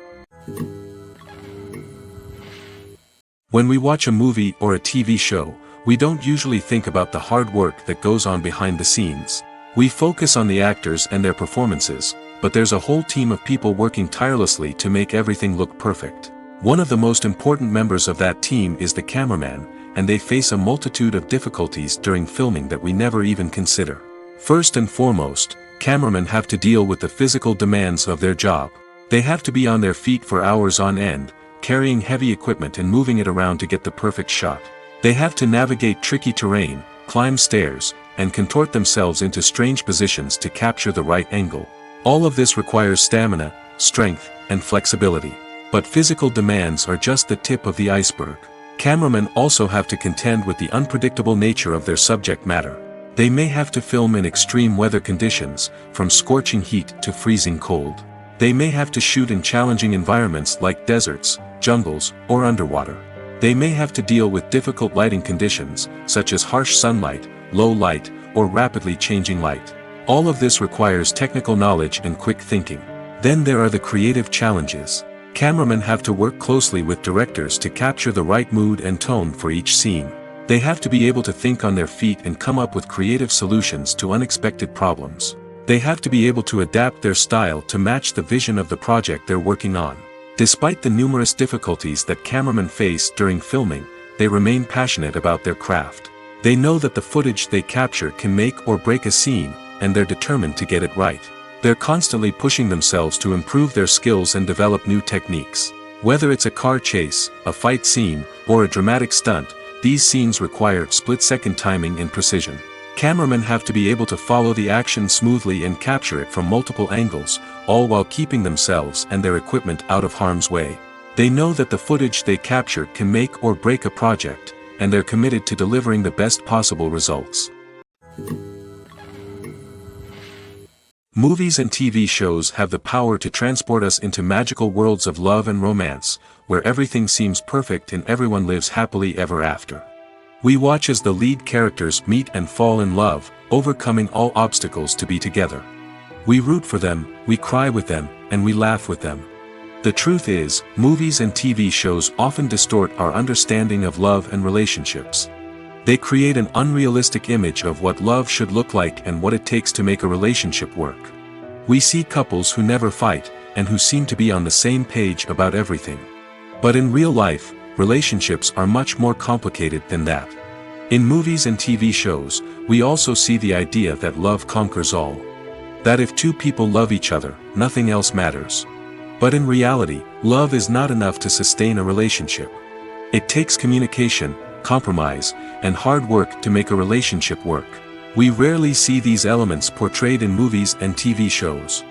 When we watch a movie or a TV show, we don't usually think about the hard work that goes on behind the scenes. We focus on the actors and their performances, but there's a whole team of people working tirelessly to make everything look perfect. One of the most important members of that team is the cameraman, and they face a multitude of difficulties during filming that we never even consider. First and foremost, cameramen have to deal with the physical demands of their job. They have to be on their feet for hours on end, carrying heavy equipment and moving it around to get the perfect shot. They have to navigate tricky terrain, climb stairs, and contort themselves into strange positions to capture the right angle. All of this requires stamina, strength, and flexibility. But physical demands are just the tip of the iceberg. Cameramen also have to contend with the unpredictable nature of their subject matter. They may have to film in extreme weather conditions, from scorching heat to freezing cold. They may have to shoot in challenging environments like deserts, jungles, or underwater. They may have to deal with difficult lighting conditions, such as harsh sunlight, low light, or rapidly changing light. All of this requires technical knowledge and quick thinking. Then there are the creative challenges. Cameramen have to work closely with directors to capture the right mood and tone for each scene. They have to be able to think on their feet and come up with creative solutions to unexpected problems. They have to be able to adapt their style to match the vision of the project they're working on. Despite the numerous difficulties that cameramen face during filming, they remain passionate about their craft. They know that the footage they capture can make or break a scene, and they're determined to get it right. They're constantly pushing themselves to improve their skills and develop new techniques. Whether it's a car chase, a fight scene, or a dramatic stunt, these scenes require split-second timing and precision. Cameramen have to be able to follow the action smoothly and capture it from multiple angles, all while keeping themselves and their equipment out of harm's way. They know that the footage they capture can make or break a project, and they're committed to delivering the best possible results. Movies and TV shows have the power to transport us into magical worlds of love and romance, where everything seems perfect and everyone lives happily ever after. We watch as the lead characters meet and fall in love, overcoming all obstacles to be together. We root for them, we cry with them, and we laugh with them. The truth is, movies and TV shows often distort our understanding of love and relationships. They create an unrealistic image of what love should look like and what it takes to make a relationship work. We see couples who never fight, and who seem to be on the same page about everything. But in real life, relationships are much more complicated than that. In movies and TV shows, we also see the idea that love conquers all. That if two people love each other, nothing else matters. But in reality, love is not enough to sustain a relationship. It takes communication, compromise, and hard work to make a relationship work. We rarely see these elements portrayed in movies and TV shows.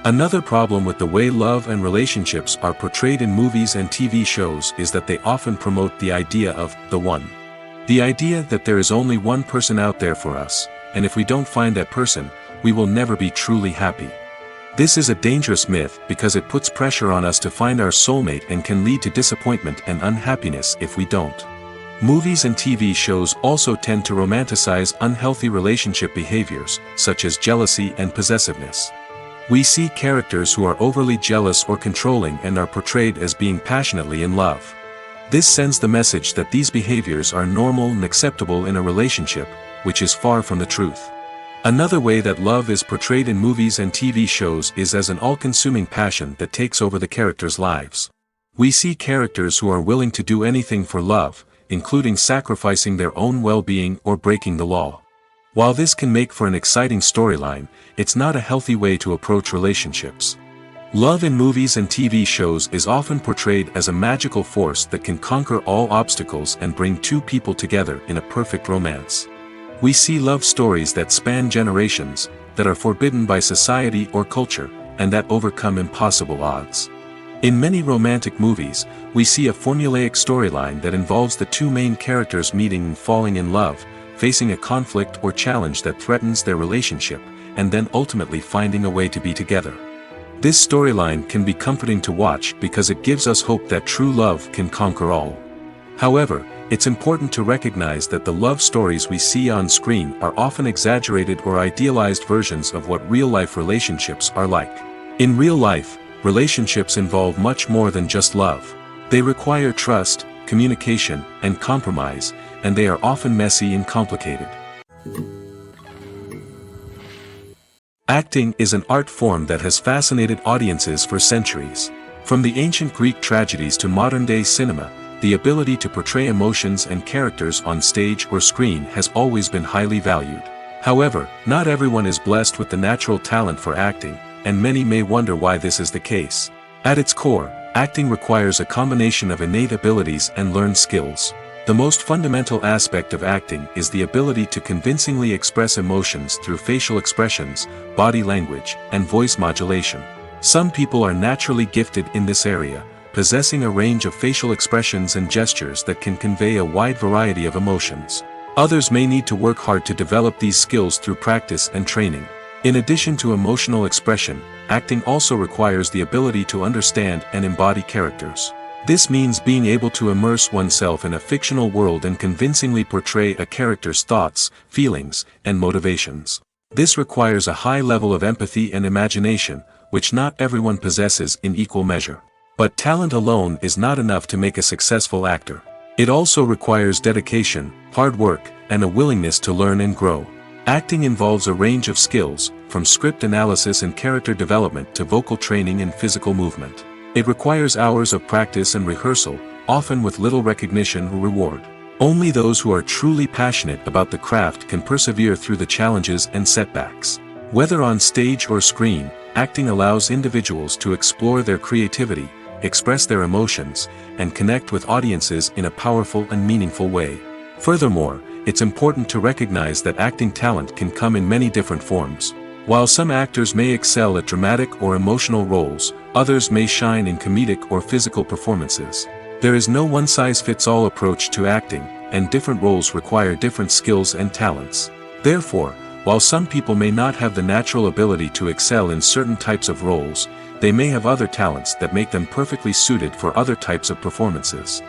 Another problem with the way love and relationships are portrayed in movies and TV shows is that they often promote the idea of the one. The idea that there is only one person out there for us, and if we don't find that person, we will never be truly happy. This is a dangerous myth because it puts pressure on us to find our soulmate and can lead to disappointment and unhappiness if we don't. Movies and TV shows also tend to romanticize unhealthy relationship behaviors, such as jealousy and possessiveness. We see characters who are overly jealous or controlling and are portrayed as being passionately in love. This sends the message that these behaviors are normal and acceptable in a relationship, which is far from the truth. Another way that love is portrayed in movies and TV shows is as an all-consuming passion that takes over the characters' lives. We see characters who are willing to do anything for love, including sacrificing their own well-being or breaking the law. While this can make for an exciting storyline, it's not a healthy way to approach relationships. Love in movies and TV shows is often portrayed as a magical force that can conquer all obstacles and bring two people together in a perfect romance. We see love stories that span generations, that are forbidden by society or culture, and that overcome impossible odds. In many romantic movies, we see a formulaic storyline that involves the two main characters meeting and falling in love, facing a conflict or challenge that threatens their relationship, and then ultimately finding a way to be together. This storyline can be comforting to watch because it gives us hope that true love can conquer all. However, it's important to recognize that the love stories we see on screen are often exaggerated or idealized versions of what real-life relationships are like. In real life, relationships involve much more than just love. They require trust, communication, and compromise, and they are often messy and complicated. Acting is an art form that has fascinated audiences for centuries. From the ancient Greek tragedies to modern-day cinema, the ability to portray emotions and characters on stage or screen has always been highly valued. However, not everyone is blessed with the natural talent for acting, and many may wonder why this is the case. At its core, acting requires a combination of innate abilities and learned skills. The most fundamental aspect of acting is the ability to convincingly express emotions through facial expressions, body language, and voice modulation. Some people are naturally gifted in this area, possessing a range of facial expressions and gestures that can convey a wide variety of emotions. Others may need to work hard to develop these skills through practice and training. In addition to emotional expression, acting also requires the ability to understand and embody characters. This means being able to immerse oneself in a fictional world and convincingly portray a character's thoughts, feelings, and motivations. This requires a high level of empathy and imagination, which not everyone possesses in equal measure. But talent alone is not enough to make a successful actor. It also requires dedication, hard work, and a willingness to learn and grow. Acting involves a range of skills, from script analysis and character development to vocal training and physical movement. It requires hours of practice and rehearsal, often with little recognition or reward. Only those who are truly passionate about the craft can persevere through the challenges and setbacks. Whether on stage or screen, acting allows individuals to explore their creativity, express their emotions, and connect with audiences in a powerful and meaningful way. Furthermore, it's important to recognize that acting talent can come in many different forms. While some actors may excel at dramatic or emotional roles, others may shine in comedic or physical performances. There is no one-size-fits-all approach to acting, and different roles require different skills and talents. Therefore, while some people may not have the natural ability to excel in certain types of roles, they may have other talents that make them perfectly suited for other types of performances.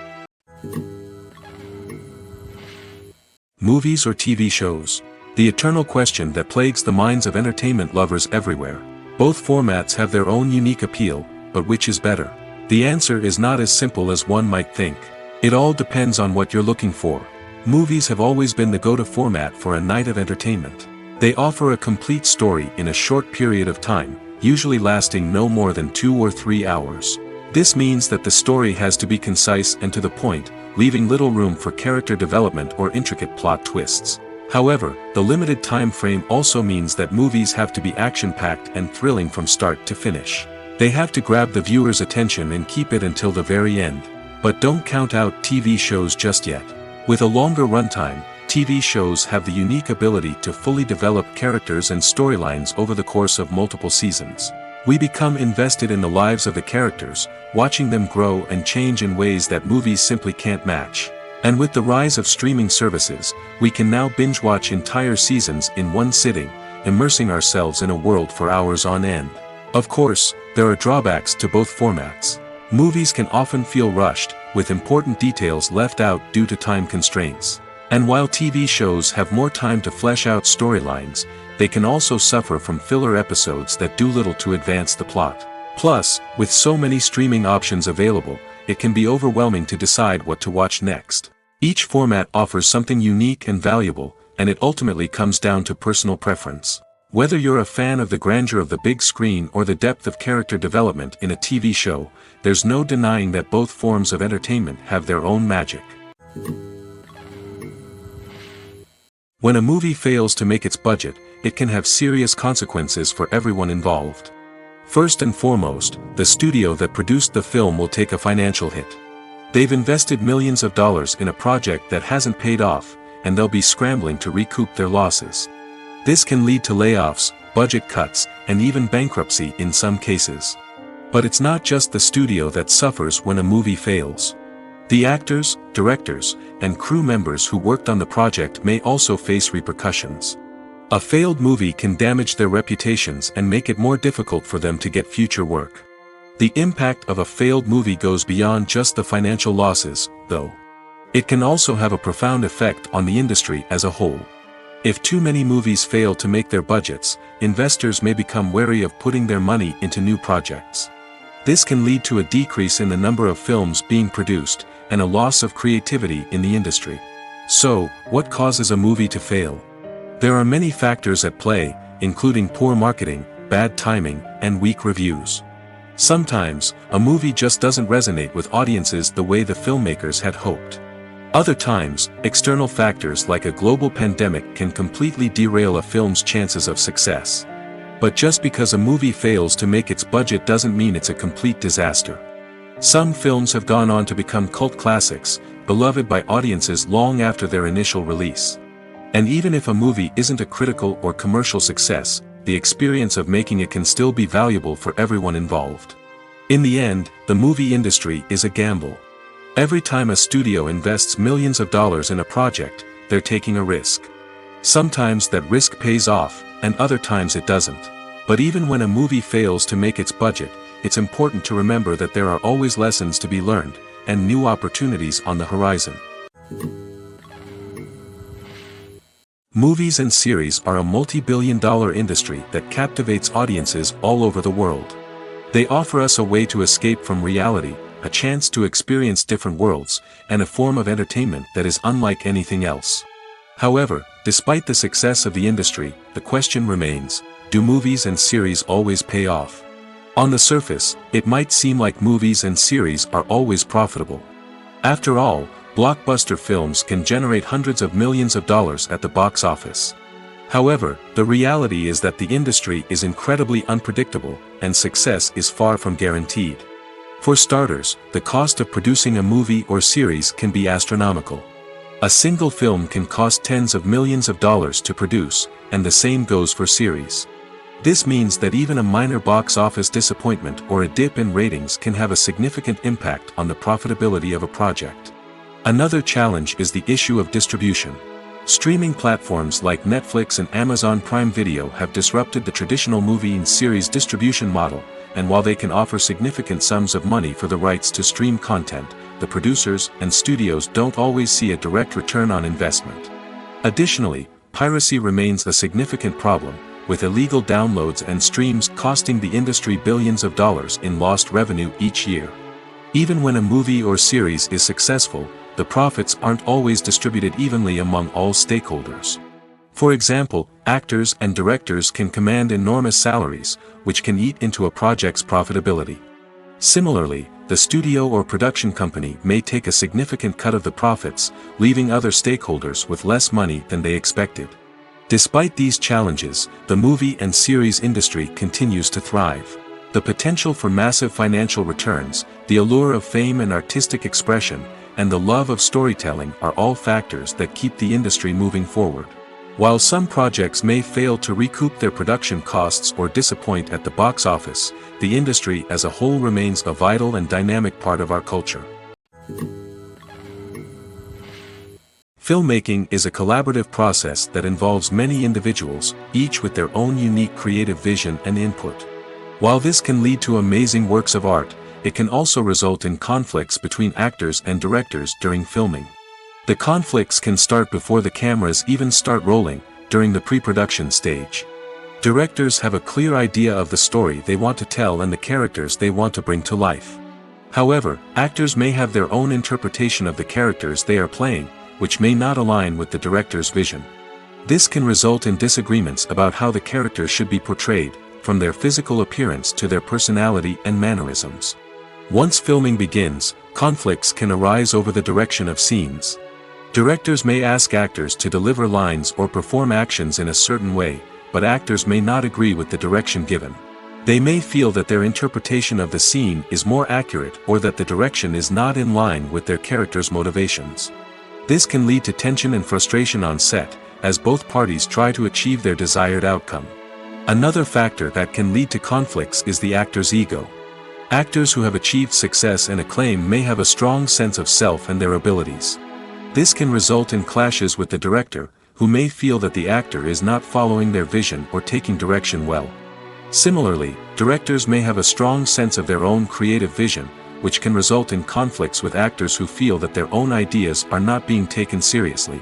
Movies or TV shows? The eternal question that plagues the minds of entertainment lovers everywhere. Both formats have their own unique appeal, but which is better? The answer is not as simple as one might think. It all depends on what you're looking for. Movies have always been the go-to format for a night of entertainment. They offer a complete story in a short period of time, usually lasting no more than 2 or 3 hours. This means that the story has to be concise and to the point, leaving little room for character development or intricate plot twists. However, the limited time frame also means that movies have to be action-packed and thrilling from start to finish. They have to grab the viewer's attention and keep it until the very end. But don't count out TV shows just yet. With a longer runtime, TV shows have the unique ability to fully develop characters and storylines over the course of multiple seasons. We become invested in the lives of the characters, watching them grow and change in ways that movies simply can't match. And with the rise of streaming services, we can now binge-watch entire seasons in one sitting, immersing ourselves in a world for hours on end. Of course, there are drawbacks to both formats. Movies can often feel rushed, with important details left out due to time constraints. And while TV shows have more time to flesh out storylines, they can also suffer from filler episodes that do little to advance the plot. Plus, with so many streaming options available, it can be overwhelming to decide what to watch next. Each format offers something unique and valuable, and it ultimately comes down to personal preference. Whether you're a fan of the grandeur of the big screen or the depth of character development in a TV show, there's no denying that both forms of entertainment have their own magic. When a movie fails to make its budget, it can have serious consequences for everyone involved. First and foremost, the studio that produced the film will take a financial hit. They've invested millions of dollars in a project that hasn't paid off, and they'll be scrambling to recoup their losses. This can lead to layoffs, budget cuts, and even bankruptcy in some cases. But it's not just the studio that suffers when a movie fails. The actors, directors, and crew members who worked on the project may also face repercussions. A failed movie can damage their reputations and make it more difficult for them to get future work. The impact of a failed movie goes beyond just the financial losses, though. It can also have a profound effect on the industry as a whole. If too many movies fail to make their budgets, investors may become wary of putting their money into new projects. This can lead to a decrease in the number of films being produced, and a loss of creativity in the industry. So, what causes a movie to fail? There are many factors at play, including poor marketing, bad timing, and weak reviews. Sometimes, a movie just doesn't resonate with audiences the way the filmmakers had hoped. Other times, external factors like a global pandemic can completely derail a film's chances of success. But just because a movie fails to make its budget doesn't mean it's a complete disaster. Some films have gone on to become cult classics, beloved by audiences long after their initial release. And even if a movie isn't a critical or commercial success, the experience of making it can still be valuable for everyone involved. In the end, the movie industry is a gamble. Every time a studio invests millions of dollars in a project, they're taking a risk. Sometimes that risk pays off, and other times it doesn't. But even when a movie fails to make its budget, it's important to remember that there are always lessons to be learned, and new opportunities on the horizon. Movies and series are a multi-billion-dollar industry that captivates audiences all over the world. They offer us a way to escape from reality, a chance to experience different worlds, and a form of entertainment that is unlike anything else. However, despite the success of the industry, the question remains, do movies and series always pay off? On the surface, it might seem like movies and series are always profitable. After all, blockbuster films can generate hundreds of millions of dollars at the box office. However, the reality is that the industry is incredibly unpredictable, and success is far from guaranteed. For starters, the cost of producing a movie or series can be astronomical. A single film can cost tens of millions of dollars to produce, and the same goes for series. This means that even a minor box office disappointment or a dip in ratings can have a significant impact on the profitability of a project. Another challenge is the issue of distribution. Streaming platforms like Netflix and Amazon Prime Video have disrupted the traditional movie and series distribution model, and while they can offer significant sums of money for the rights to stream content, the producers and studios don't always see a direct return on investment. Additionally, piracy remains a significant problem, with illegal downloads and streams costing the industry billions of dollars in lost revenue each year. Even when a movie or series is successful, the profits aren't always distributed evenly among all stakeholders. For example, actors and directors can command enormous salaries, which can eat into a project's profitability. Similarly, the studio or production company may take a significant cut of the profits, leaving other stakeholders with less money than they expected. Despite these challenges, the movie and series industry continues to thrive. The potential for massive financial returns, the allure of fame and artistic expression, and the love of storytelling are all factors that keep the industry moving forward. While some projects may fail to recoup their production costs or disappoint at the box office, the industry as a whole remains a vital and dynamic part of our culture. Filmmaking is a collaborative process that involves many individuals, each with their own unique creative vision and input. While this can lead to amazing works of art, it can also result in conflicts between actors and directors during filming. The conflicts can start before the cameras even start rolling, during the pre-production stage. Directors have a clear idea of the story they want to tell and the characters they want to bring to life. However, actors may have their own interpretation of the characters they are playing, which may not align with the director's vision. This can result in disagreements about how the characters should be portrayed, from their physical appearance to their personality and mannerisms. Once filming begins, conflicts can arise over the direction of scenes. Directors may ask actors to deliver lines or perform actions in a certain way, but actors may not agree with the direction given. They may feel that their interpretation of the scene is more accurate or that the direction is not in line with their character's motivations. This can lead to tension and frustration on set, as both parties try to achieve their desired outcome. Another factor that can lead to conflicts is the actor's ego. Actors who have achieved success and acclaim may have a strong sense of self and their abilities. This can result in clashes with the director, who may feel that the actor is not following their vision or taking direction well. Similarly, directors may have a strong sense of their own creative vision, which can result in conflicts with actors who feel that their own ideas are not being taken seriously.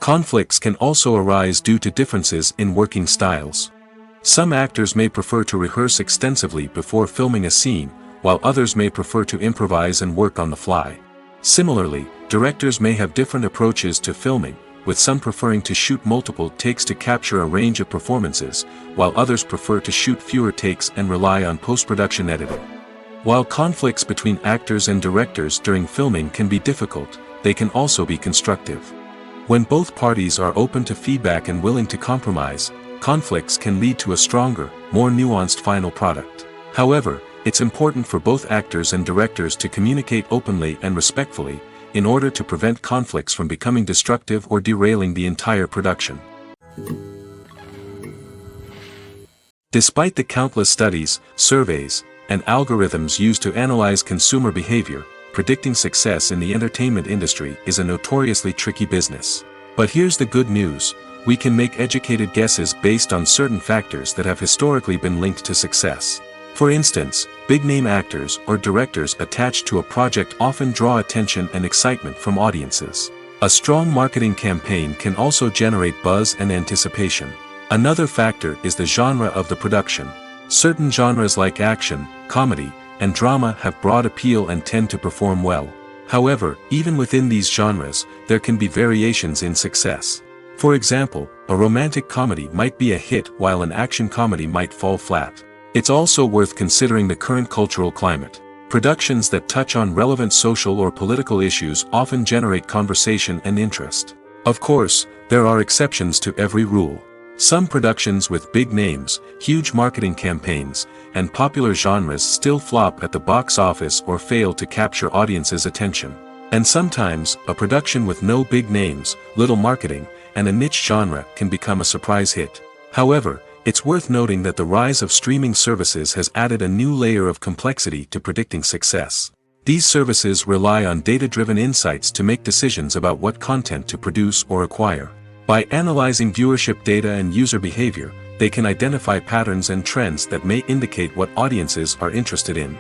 Conflicts can also arise due to differences in working styles. Some actors may prefer to rehearse extensively before filming a scene, while others may prefer to improvise and work on the fly. Similarly, directors may have different approaches to filming, with some preferring to shoot multiple takes to capture a range of performances, while others prefer to shoot fewer takes and rely on post-production editing. While conflicts between actors and directors during filming can be difficult, they can also be constructive. When both parties are open to feedback and willing to compromise, conflicts can lead to a stronger, more nuanced final product. However, it's important for both actors and directors to communicate openly and respectfully, in order to prevent conflicts from becoming destructive or derailing the entire production. Despite the countless studies, surveys, and algorithms used to analyze consumer behavior, predicting success in the entertainment industry is a notoriously tricky business. But here's the good news: we can make educated guesses based on certain factors that have historically been linked to success. For instance, big-name actors or directors attached to a project often draw attention and excitement from audiences. A strong marketing campaign can also generate buzz and anticipation. Another factor is the genre of the production. Certain genres like action, comedy, and drama have broad appeal and tend to perform well. However, even within these genres, there can be variations in success. For example, a romantic comedy might be a hit while an action comedy might fall flat. It's also worth considering the current cultural climate. Productions that touch on relevant social or political issues often generate conversation and interest. Of course, there are exceptions to every rule. Some productions with big names, huge marketing campaigns, and popular genres still flop at the box office or fail to capture audiences' attention. And sometimes, a production with no big names, little marketing, and a niche genre can become a surprise hit. However, it's worth noting that the rise of streaming services has added a new layer of complexity to predicting success. These services rely on data-driven insights to make decisions about what content to produce or acquire. By analyzing viewership data and user behavior, they can identify patterns and trends that may indicate what audiences are interested in.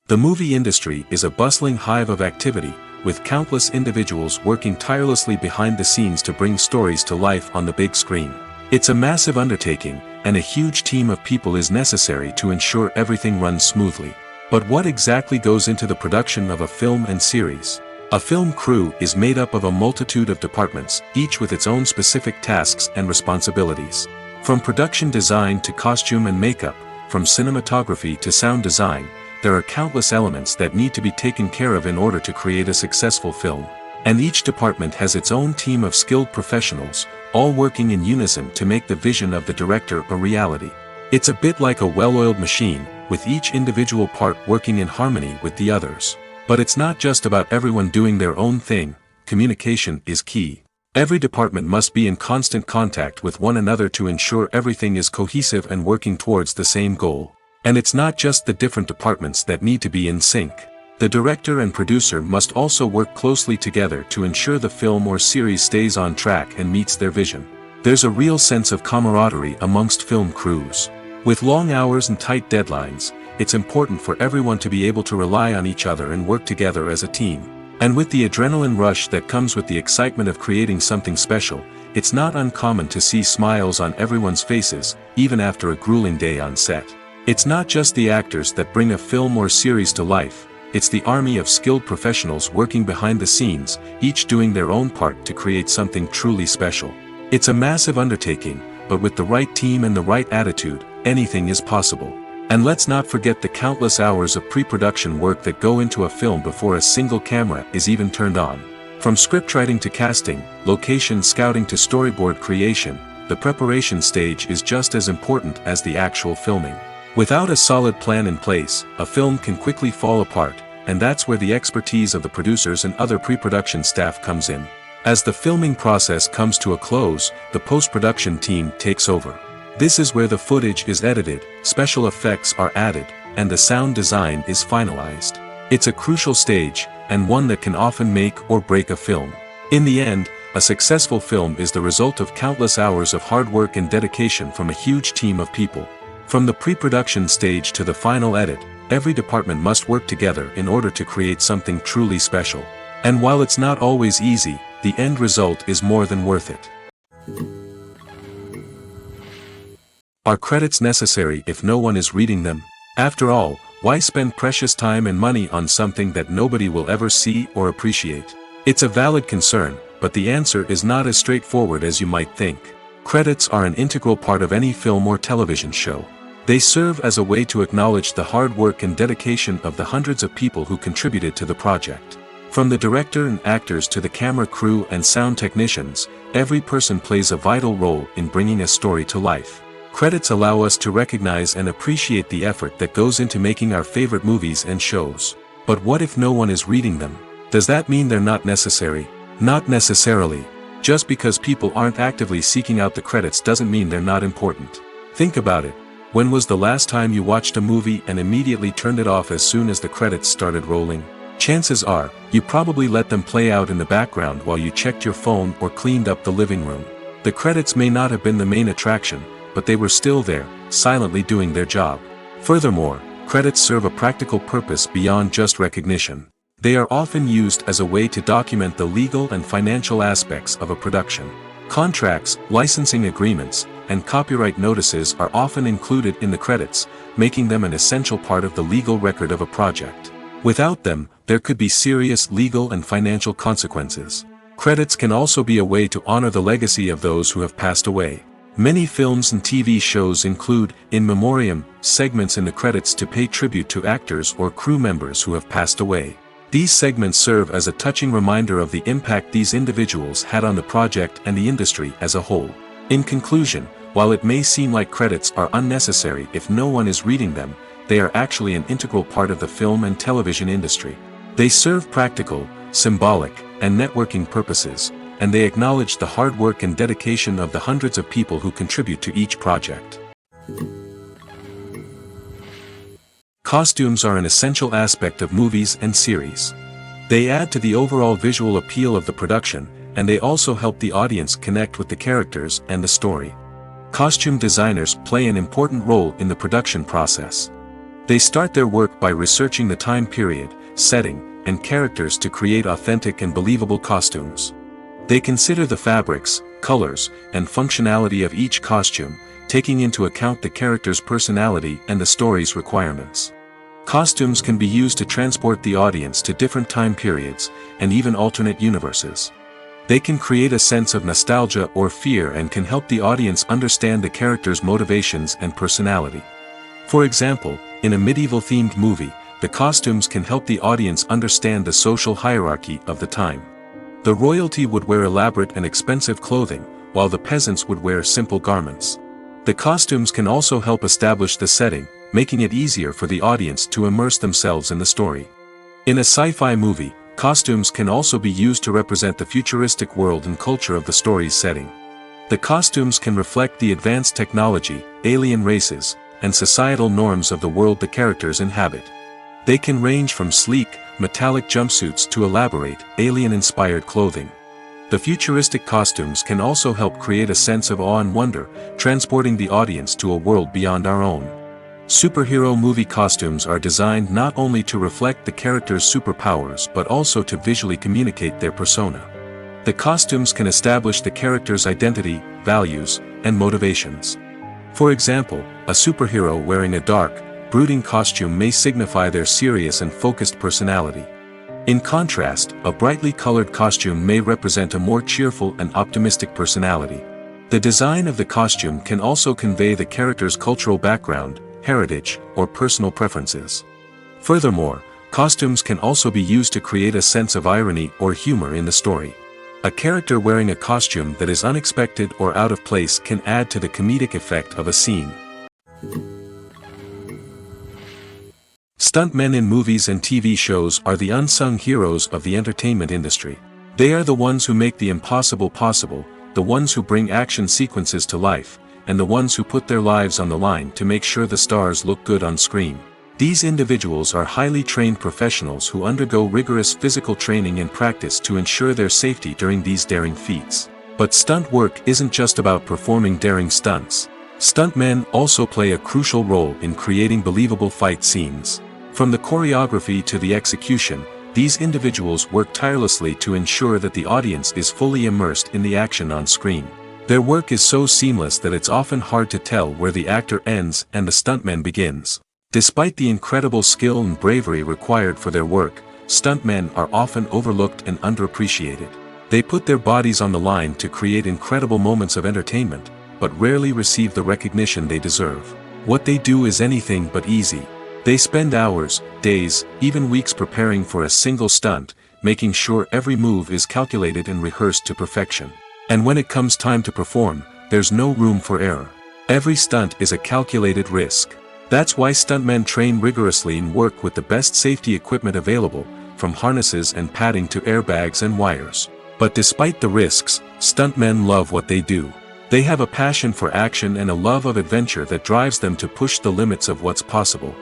The movie industry is a bustling hive of activity, with countless individuals working tirelessly behind the scenes to bring stories to life on the big screen. It's a massive undertaking, and a huge team of people is necessary to ensure everything runs smoothly. But what exactly goes into the production of a film and series? A film crew is made up of a multitude of departments, each with its own specific tasks and responsibilities. From production design to costume and makeup, from cinematography to sound design, there are countless elements that need to be taken care of in order to create a successful film. And each department has its own team of skilled professionals, all working in unison to make the vision of the director a reality. It's a bit like a well-oiled machine, with each individual part working in harmony with the others. But it's not just about everyone doing their own thing. Communication is key. Every department must be in constant contact with one another to ensure everything is cohesive and working towards the same goal. And it's not just the different departments that need to be in sync. The director and producer must also work closely together to ensure the film or series stays on track and meets their vision. There's a real sense of camaraderie amongst film crews. With long hours and tight deadlines, it's important for everyone to be able to rely on each other and work together as a team. And with the adrenaline rush that comes with the excitement of creating something special, it's not uncommon to see smiles on everyone's faces, even after a grueling day on set. It's not just the actors that bring a film or series to life, it's the army of skilled professionals working behind the scenes, each doing their own part to create something truly special. It's a massive undertaking, but with the right team and the right attitude, anything is possible. And let's not forget the countless hours of pre-production work that go into a film before a single camera is even turned on. From scriptwriting to casting, location scouting to storyboard creation, the preparation stage is just as important as the actual filming. Without a solid plan in place, a film can quickly fall apart, and that's where the expertise of the producers and other pre-production staff comes in. As the filming process comes to a close, the post-production team takes over. This is where the footage is edited, special effects are added, and the sound design is finalized. It's a crucial stage, and one that can often make or break a film. In the end, a successful film is the result of countless hours of hard work and dedication from a huge team of people. From the pre-production stage to the final edit, every department must work together in order to create something truly special. And while it's not always easy, the end result is more than worth it. Are credits necessary if no one is reading them? After all, why spend precious time and money on something that nobody will ever see or appreciate? It's a valid concern, but the answer is not as straightforward as you might think. Credits are an integral part of any film or television show. They serve as a way to acknowledge the hard work and dedication of the hundreds of people who contributed to the project. From the director and actors to the camera crew and sound technicians, every person plays a vital role in bringing a story to life. Credits allow us to recognize and appreciate the effort that goes into making our favorite movies and shows. But what if no one is reading them? Does that mean they're not necessary? Not necessarily. Just because people aren't actively seeking out the credits doesn't mean they're not important. Think about it. When was the last time you watched a movie and immediately turned it off as soon as the credits started rolling? Chances are, you probably let them play out in the background while you checked your phone or cleaned up the living room. The credits may not have been the main attraction, but they were still there, silently doing their job. Furthermore, credits serve a practical purpose beyond just recognition. They are often used as a way to document the legal and financial aspects of a production. Contracts, licensing agreements, and copyright notices are often included in the credits, making them an essential part of the legal record of a project. Without them, there could be serious legal and financial consequences. Credits can also be a way to honor the legacy of those who have passed away. Many films and TV shows include, in memoriam, segments in the credits to pay tribute to actors or crew members who have passed away. These segments serve as a touching reminder of the impact these individuals had on the project and the industry as a whole. In conclusion, while it may seem like credits are unnecessary if no one is reading them, they are actually an integral part of the film and television industry. They serve practical, symbolic, and networking purposes, and they acknowledge the hard work and dedication of the hundreds of people who contribute to each project. Costumes are an essential aspect of movies and series. They add to the overall visual appeal of the production, and they also help the audience connect with the characters and the story. Costume designers play an important role in the production process. They start their work by researching the time period, setting, and characters to create authentic and believable costumes. They consider the fabrics, colors, and functionality of each costume, taking into account the character's personality and the story's requirements. Costumes can be used to transport the audience to different time periods, and even alternate universes. They can create a sense of nostalgia or fear and can help the audience understand the character's motivations and personality. For example, in a medieval-themed movie, the costumes can help the audience understand the social hierarchy of the time. The royalty would wear elaborate and expensive clothing, while the peasants would wear simple garments. The costumes can also help establish the setting, making it easier for the audience to immerse themselves in the story. In a sci-fi movie, costumes can also be used to represent the futuristic world and culture of the story's setting. The costumes can reflect the advanced technology, alien races, and societal norms of the world the characters inhabit. They can range from sleek, metallic jumpsuits to elaborate, alien-inspired clothing. The futuristic costumes can also help create a sense of awe and wonder, transporting the audience to a world beyond our own. Superhero movie costumes are designed not only to reflect the character's superpowers but also to visually communicate their persona. The costumes can establish the character's identity, values, and motivations. For example, a superhero wearing a dark, brooding costume may signify their serious and focused personality. In contrast, a brightly colored costume may represent a more cheerful and optimistic personality. The design of the costume can also convey the character's cultural background, heritage, or personal preferences. Furthermore, costumes can also be used to create a sense of irony or humor in the story. A character wearing a costume that is unexpected or out of place can add to the comedic effect of a scene. Stuntmen in movies and TV shows are the unsung heroes of the entertainment industry. They are the ones who make the impossible possible, the ones who bring action sequences to life, and the ones who put their lives on the line to make sure the stars look good on screen. These individuals are highly trained professionals who undergo rigorous physical training and practice to ensure their safety during these daring feats. But stunt work isn't just about performing daring stunts. Stuntmen also play a crucial role in creating believable fight scenes. From the choreography to the execution, these individuals work tirelessly to ensure that the audience is fully immersed in the action on screen. Their work is so seamless that it's often hard to tell where the actor ends and the stuntman begins. Despite the incredible skill and bravery required for their work, stuntmen are often overlooked and underappreciated. They put their bodies on the line to create incredible moments of entertainment, but rarely receive the recognition they deserve. What they do is anything but easy. They spend hours, days, even weeks preparing for a single stunt, making sure every move is calculated and rehearsed to perfection. And when it comes time to perform, there's no room for error. Every stunt is a calculated risk. That's why stuntmen train rigorously and work with the best safety equipment available, from harnesses and padding to airbags and wires. But despite the risks, stuntmen love what they do. They have a passion for action and a love of adventure that drives them to push the limits of what's possible.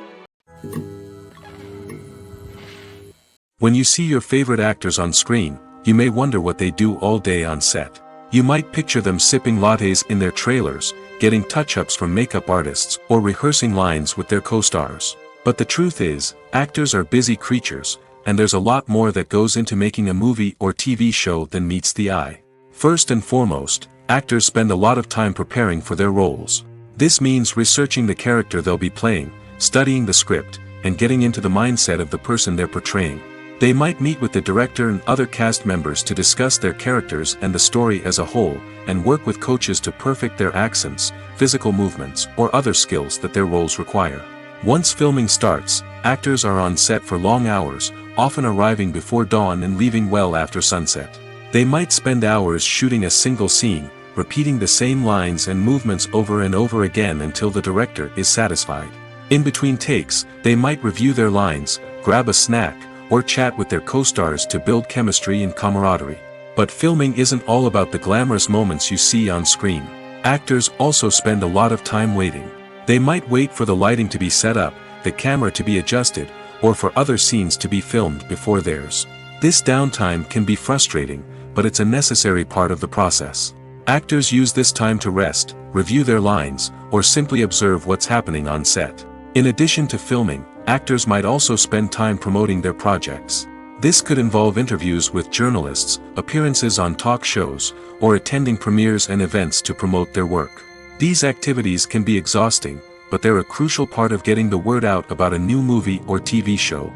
When you see your favorite actors on screen, you may wonder what they do all day on set. You might picture them sipping lattes in their trailers, getting touch-ups from makeup artists, or rehearsing lines with their co-stars. But the truth is, actors are busy creatures, and there's a lot more that goes into making a movie or TV show than meets the eye. First and foremost, actors spend a lot of time preparing for their roles. This means researching the character they'll be playing, studying the script, and getting into the mindset of the person they're portraying. They might meet with the director and other cast members to discuss their characters and the story as a whole, and work with coaches to perfect their accents, physical movements, or other skills that their roles require. Once filming starts, actors are on set for long hours, often arriving before dawn and leaving well after sunset. They might spend hours shooting a single scene, repeating the same lines and movements over and over again until the director is satisfied. In between takes, they might review their lines, grab a snack, or chat with their co-stars to build chemistry and camaraderie. But filming isn't all about the glamorous moments you see on screen. Actors also spend a lot of time waiting. They might wait for the lighting to be set up, the camera to be adjusted, or for other scenes to be filmed before theirs. This downtime can be frustrating, but it's a necessary part of the process. Actors use this time to rest, review their lines, or simply observe what's happening on set. In addition to filming, actors might also spend time promoting their projects. This could involve interviews with journalists, appearances on talk shows, or attending premieres and events to promote their work. These activities can be exhausting, but they're a crucial part of getting the word out about a new movie or TV show.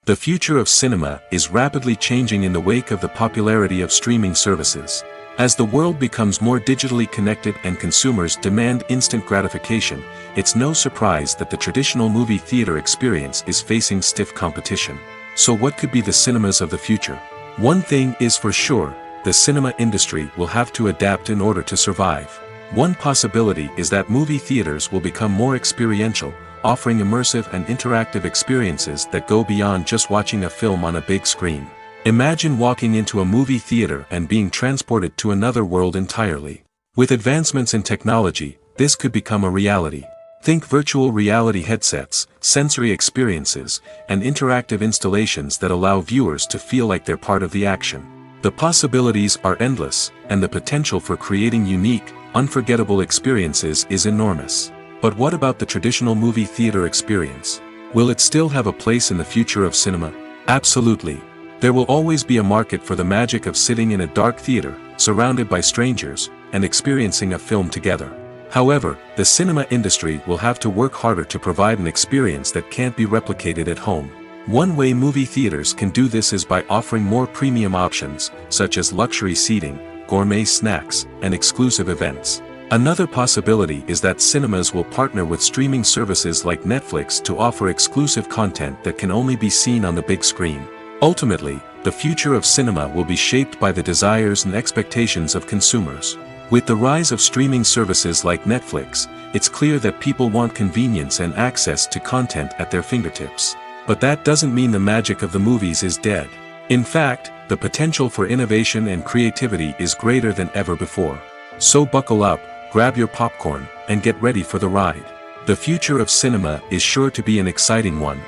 The future of cinema is rapidly changing in the wake of the popularity of streaming services. As the world becomes more digitally connected and consumers demand instant gratification, it's no surprise that the traditional movie theater experience is facing stiff competition. So what could be the cinemas of the future? One thing is for sure, the cinema industry will have to adapt in order to survive. One possibility is that movie theaters will become more experiential, offering immersive and interactive experiences that go beyond just watching a film on a big screen. Imagine walking into a movie theater and being transported to another world entirely. With advancements in technology, this could become a reality. Think virtual reality headsets, sensory experiences, and interactive installations that allow viewers to feel like they're part of the action. The possibilities are endless, and the potential for creating unique, unforgettable experiences is enormous. But what about the traditional movie theater experience? Will it still have a place in the future of cinema? Absolutely. There will always be a market for the magic of sitting in a dark theater, surrounded by strangers, and experiencing a film together. However, the cinema industry will have to work harder to provide an experience that can't be replicated at home. One way movie theaters can do this is by offering more premium options, such as luxury seating, gourmet snacks, and exclusive events. Another possibility is that cinemas will partner with streaming services like Netflix to offer exclusive content that can only be seen on the big screen. Ultimately, the future of cinema will be shaped by the desires and expectations of consumers. With the rise of streaming services like Netflix, it's clear that people want convenience and access to content at their fingertips. But that doesn't mean the magic of the movies is dead. In fact, the potential for innovation and creativity is greater than ever before. So buckle up, grab your popcorn, and get ready for the ride. The future of cinema is sure to be an exciting one.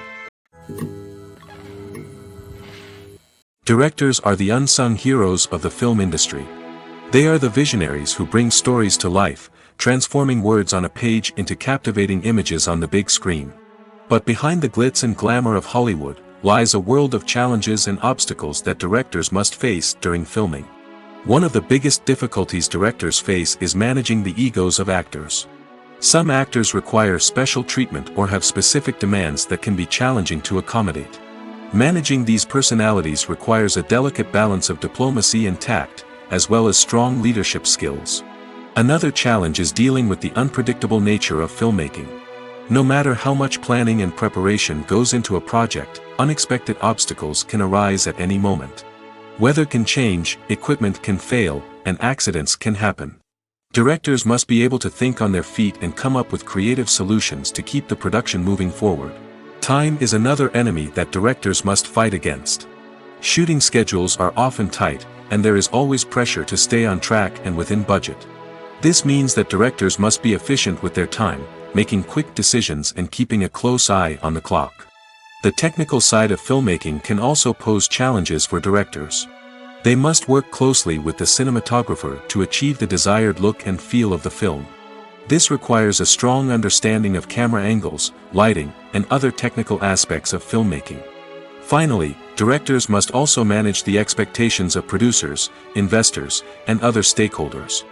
Directors are the unsung heroes of the film industry. They are the visionaries who bring stories to life, transforming words on a page into captivating images on the big screen. But behind the glitz and glamour of Hollywood, lies a world of challenges and obstacles that directors must face during filming. One of the biggest difficulties directors face is managing the egos of actors. Some actors require special treatment or have specific demands that can be challenging to accommodate. Managing these personalities requires a delicate balance of diplomacy and tact, as well as strong leadership skills. Another challenge is dealing with the unpredictable nature of filmmaking. No matter how much planning and preparation goes into a project, unexpected obstacles can arise at any moment. Weather can change, equipment can fail, and accidents can happen. Directors must be able to think on their feet and come up with creative solutions to keep the production moving forward. Time is another enemy that directors must fight against. Shooting schedules are often tight, and there is always pressure to stay on track and within budget. This means that directors must be efficient with their time, making quick decisions and keeping a close eye on the clock. The technical side of filmmaking can also pose challenges for directors. They must work closely with the cinematographer to achieve the desired look and feel of the film. This requires a strong understanding of camera angles, lighting, and other technical aspects of filmmaking. Finally, directors must also manage the expectations of producers, investors, and other stakeholders.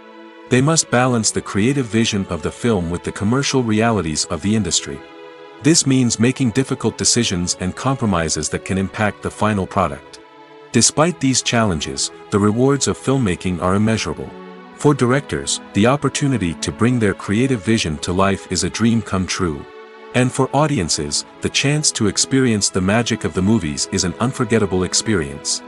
They must balance the creative vision of the film with the commercial realities of the industry. This means making difficult decisions and compromises that can impact the final product. Despite these challenges, the rewards of filmmaking are immeasurable. For directors, the opportunity to bring their creative vision to life is a dream come true. And for audiences, the chance to experience the magic of the movies is an unforgettable experience.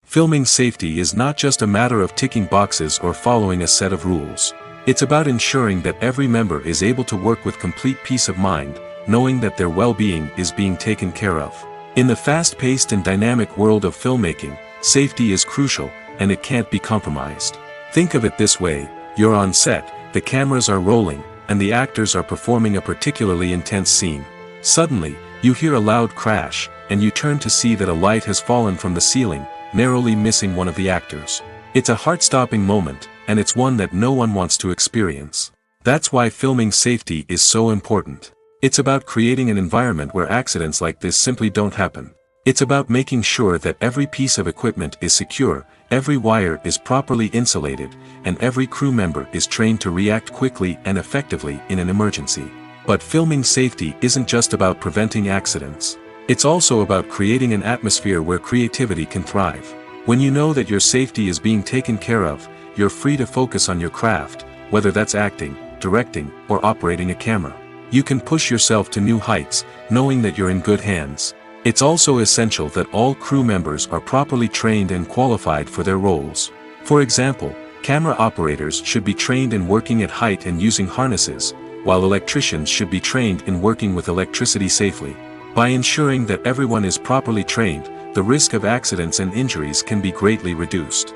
Filming safety is not just a matter of ticking boxes or following a set of rules. It's about ensuring that every member is able to work with complete peace of mind, knowing that their well-being is being taken care of. In the fast-paced and dynamic world of filmmaking, safety is crucial, and it can't be compromised. Think of it this way: you're on set, the cameras are rolling, and the actors are performing a particularly intense scene. Suddenly, you hear a loud crash, and you turn to see that a light has fallen from the ceiling, narrowly missing one of the actors. It's a heart-stopping moment, and it's one that no one wants to experience. That's why filming safety is so important. It's about creating an environment where accidents like this simply don't happen. It's about making sure that every piece of equipment is secure, every wire is properly insulated, and every crew member is trained to react quickly and effectively in an emergency. But filming safety isn't just about preventing accidents. It's also about creating an atmosphere where creativity can thrive. When you know that your safety is being taken care of, you're free to focus on your craft, whether that's acting, directing, or operating a camera. You can push yourself to new heights, knowing that you're in good hands. It's also essential that all crew members are properly trained and qualified for their roles. For example, camera operators should be trained in working at height and using harnesses, while electricians should be trained in working with electricity safely. By ensuring that everyone is properly trained, the risk of accidents and injuries can be greatly reduced.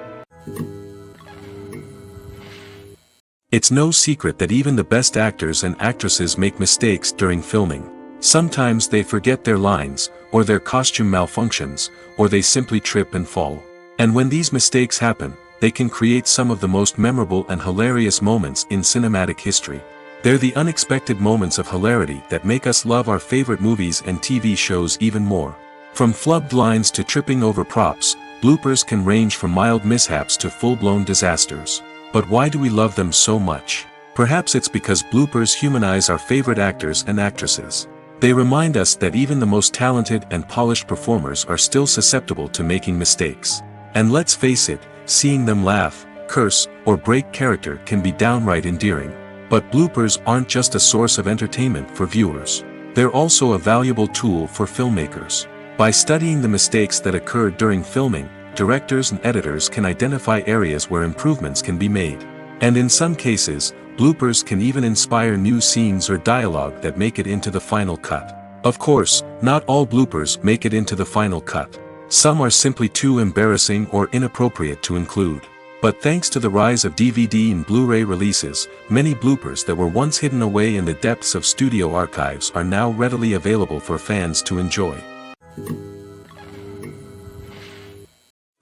It's no secret that even the best actors and actresses make mistakes during filming. Sometimes they forget their lines, or their costume malfunctions, or they simply trip and fall. And when these mistakes happen, they can create some of the most memorable and hilarious moments in cinematic history. They're the unexpected moments of hilarity that make us love our favorite movies and TV shows even more. From flubbed lines to tripping over props, bloopers can range from mild mishaps to full-blown disasters. But why do we love them so much? Perhaps it's because bloopers humanize our favorite actors and actresses. They remind us that even the most talented and polished performers are still susceptible to making mistakes. And let's face it, seeing them laugh, curse, or break character can be downright endearing. But bloopers aren't just a source of entertainment for viewers. They're also a valuable tool for filmmakers. By studying the mistakes that occurred during filming, directors and editors can identify areas where improvements can be made. And in some cases, bloopers can even inspire new scenes or dialogue that make it into the final cut. Of course, not all bloopers make it into the final cut. Some are simply too embarrassing or inappropriate to include. But thanks to the rise of DVD and Blu-ray releases, many bloopers that were once hidden away in the depths of studio archives are now readily available for fans to enjoy.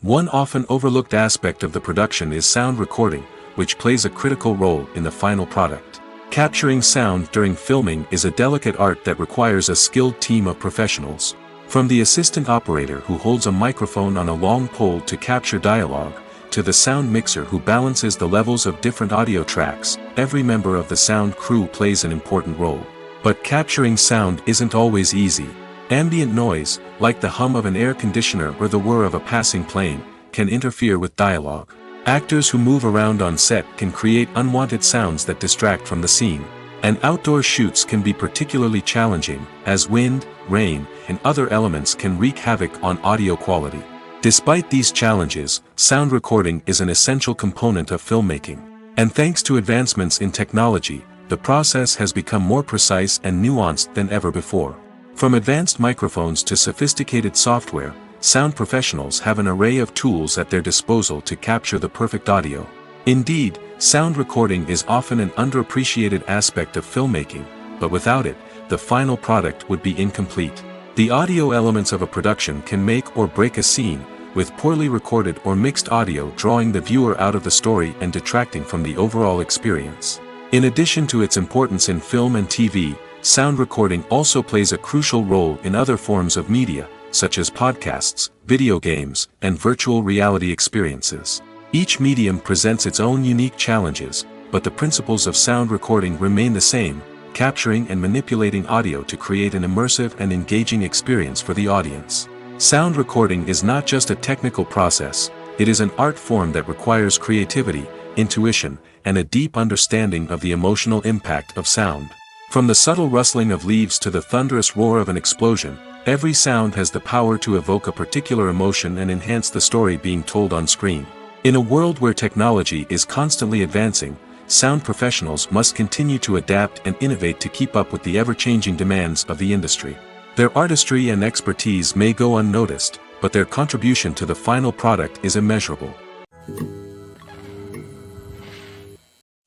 One often overlooked aspect of the production is sound recording, which plays a critical role in the final product. Capturing sound during filming is a delicate art that requires a skilled team of professionals. From the assistant operator who holds a microphone on a long pole to capture dialogue, to the sound mixer who balances the levels of different audio tracks, every member of the sound crew plays an important role. But capturing sound isn't always easy. Ambient noise, like the hum of an air conditioner or the whir of a passing plane, can interfere with dialogue. Actors who move around on set can create unwanted sounds that distract from the scene. And outdoor shoots can be particularly challenging, as wind, rain, and other elements can wreak havoc on audio quality. Despite these challenges, sound recording is an essential component of filmmaking. And thanks to advancements in technology, the process has become more precise and nuanced than ever before. From advanced microphones to sophisticated software, sound professionals have an array of tools at their disposal to capture the perfect audio. Indeed, sound recording is often an underappreciated aspect of filmmaking, but without it, the final product would be incomplete. The audio elements of a production can make or break a scene, with poorly recorded or mixed audio drawing the viewer out of the story and detracting from the overall experience. In addition to its importance in film and TV, sound recording also plays a crucial role in other forms of media, such as podcasts, video games, and virtual reality experiences. Each medium presents its own unique challenges, but the principles of sound recording remain the same, capturing and manipulating audio to create an immersive and engaging experience for the audience. Sound recording is not just a technical process, it is an art form that requires creativity, intuition, and a deep understanding of the emotional impact of sound. From the subtle rustling of leaves to the thunderous roar of an explosion, every sound has the power to evoke a particular emotion and enhance the story being told on screen. In a world where technology is constantly advancing, sound professionals must continue to adapt and innovate to keep up with the ever-changing demands of the industry. Their artistry and expertise may go unnoticed, but their contribution to the final product is immeasurable.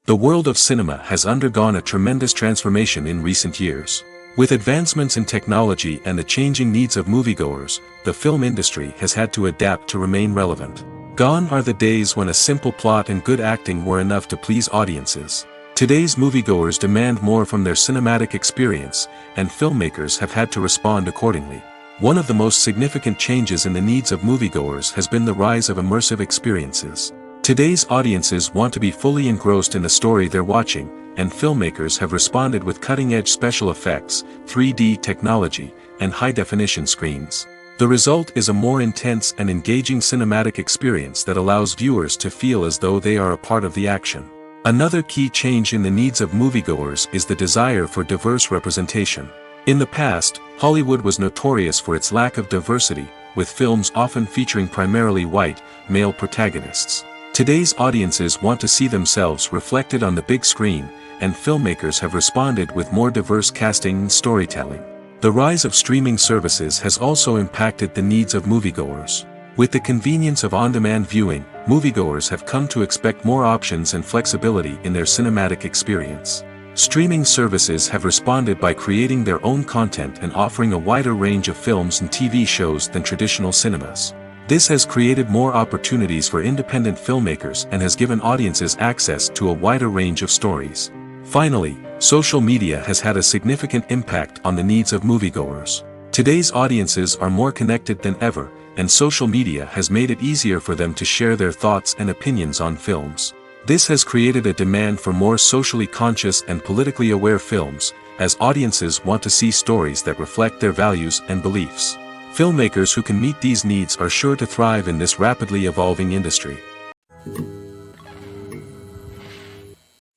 The world of cinema has undergone a tremendous transformation in recent years. With advancements in technology and the changing needs of moviegoers, the film industry has had to adapt to remain relevant. Gone are the days when a simple plot and good acting were enough to please audiences. Today's moviegoers demand more from their cinematic experience, and filmmakers have had to respond accordingly. One of the most significant changes in the needs of moviegoers has been the rise of immersive experiences. Today's audiences want to be fully engrossed in the story they're watching, and filmmakers have responded with cutting-edge special effects, 3D technology, and high-definition screens. The result is a more intense and engaging cinematic experience that allows viewers to feel as though they are a part of the action. Another key change in the needs of moviegoers is the desire for diverse representation. In the past, Hollywood was notorious for its lack of diversity, with films often featuring primarily white, male protagonists. Today's audiences want to see themselves reflected on the big screen, and filmmakers have responded with more diverse casting and storytelling. The rise of streaming services has also impacted the needs of moviegoers. With the convenience of on-demand viewing, moviegoers have come to expect more options and flexibility in their cinematic experience. Streaming services have responded by creating their own content and offering a wider range of films and TV shows than traditional cinemas. This has created more opportunities for independent filmmakers and has given audiences access to a wider range of stories. Finally, social media has had a significant impact on the needs of moviegoers. Today's audiences are more connected than ever, and social media has made it easier for them to share their thoughts and opinions on films. This has created a demand for more socially conscious and politically aware films, as audiences want to see stories that reflect their values and beliefs. Filmmakers who can meet these needs are sure to thrive in this rapidly evolving industry.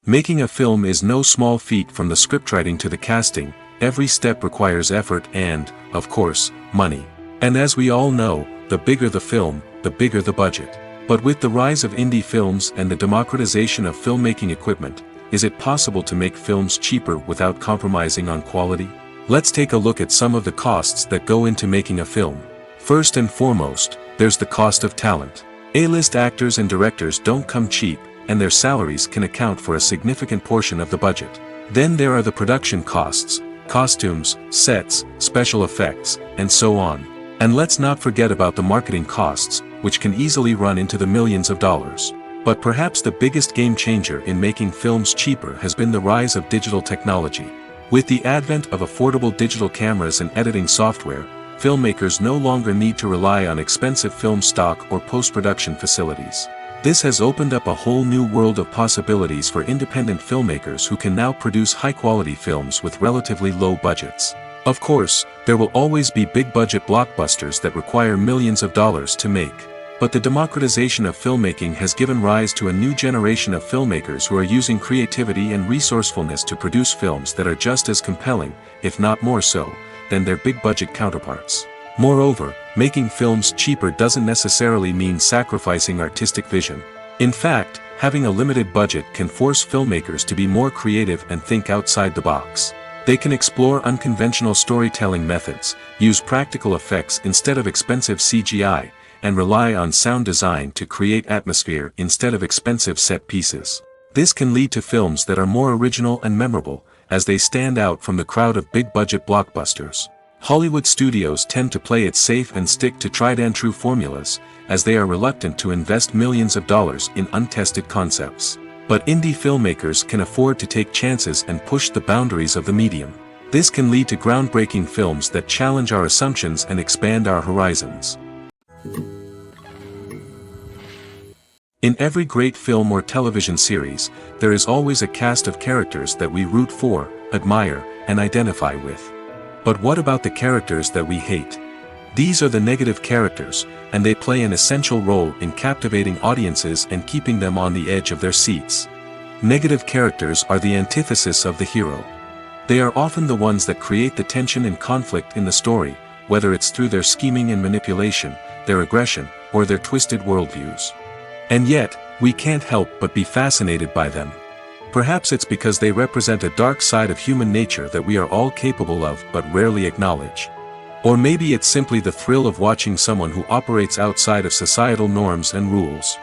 Making a film is no small feat. From the scriptwriting to the casting, every step requires effort and, of course, money. And as we all know, the bigger the film, the bigger the budget. But with the rise of indie films and the democratization of filmmaking equipment, is it possible to make films cheaper without compromising on quality? Let's take a look at some of the costs that go into making a film. First and foremost, there's the cost of talent. A-list actors and directors don't come cheap, and their salaries can account for a significant portion of the budget. Then there are the production costs, costumes, sets, special effects, and so on. And let's not forget about the marketing costs, which can easily run into the millions of dollars. But perhaps the biggest game changer in making films cheaper has been the rise of digital technology. With the advent of affordable digital cameras and editing software, filmmakers no longer need to rely on expensive film stock or post-production facilities. This has opened up a whole new world of possibilities for independent filmmakers who can now produce high-quality films with relatively low budgets. Of course, there will always be big-budget blockbusters that require millions of dollars to make. But the democratization of filmmaking has given rise to a new generation of filmmakers who are using creativity and resourcefulness to produce films that are just as compelling, if not more so, than their big-budget counterparts. Moreover, making films cheaper doesn't necessarily mean sacrificing artistic vision. In fact, having a limited budget can force filmmakers to be more creative and think outside the box. They can explore unconventional storytelling methods, use practical effects instead of expensive CGI, and rely on sound design to create atmosphere instead of expensive set pieces. This can lead to films that are more original and memorable, as they stand out from the crowd of big-budget blockbusters. Hollywood studios tend to play it safe and stick to tried-and-true formulas, as they are reluctant to invest millions of dollars in untested concepts. But indie filmmakers can afford to take chances and push the boundaries of the medium. This can lead to groundbreaking films that challenge our assumptions and expand our horizons. In every great film or television series, there is always a cast of characters that we root for, admire, and identify with. But what about the characters that we hate? These are the negative characters, and they play an essential role in captivating audiences and keeping them on the edge of their seats. Negative characters are the antithesis of the hero. They are often the ones that create the tension and conflict in the story, whether it's through their scheming and manipulation, their aggression, or their twisted worldviews. And yet, we can't help but be fascinated by them. Perhaps it's because they represent a dark side of human nature that we are all capable of but rarely acknowledge. Or maybe it's simply the thrill of watching someone who operates outside of societal norms and rules.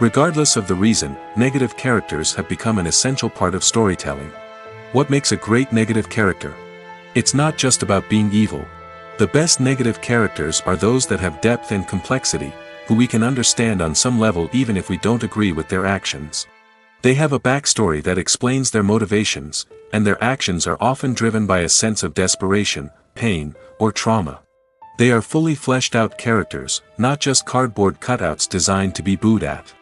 Regardless of the reason, negative characters have become an essential part of storytelling. What makes a great negative character? It's not just about being evil. The best negative characters are those that have depth and complexity, who we can understand on some level even if we don't agree with their actions. They have a backstory that explains their motivations, and their actions are often driven by a sense of desperation, pain, or trauma. They are fully fleshed out characters, not just cardboard cutouts designed to be booed at.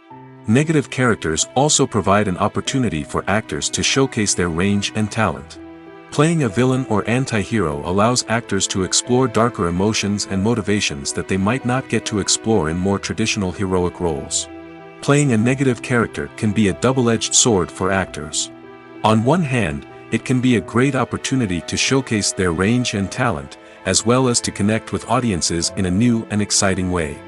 Negative characters also provide an opportunity for actors to showcase their range and talent. Playing a villain or anti-hero allows actors to explore darker emotions and motivations that they might not get to explore in more traditional heroic roles. Playing a negative character can be a double-edged sword for actors. On one hand, it can be a great opportunity to showcase their range and talent, as well as to connect with audiences in a new and exciting way.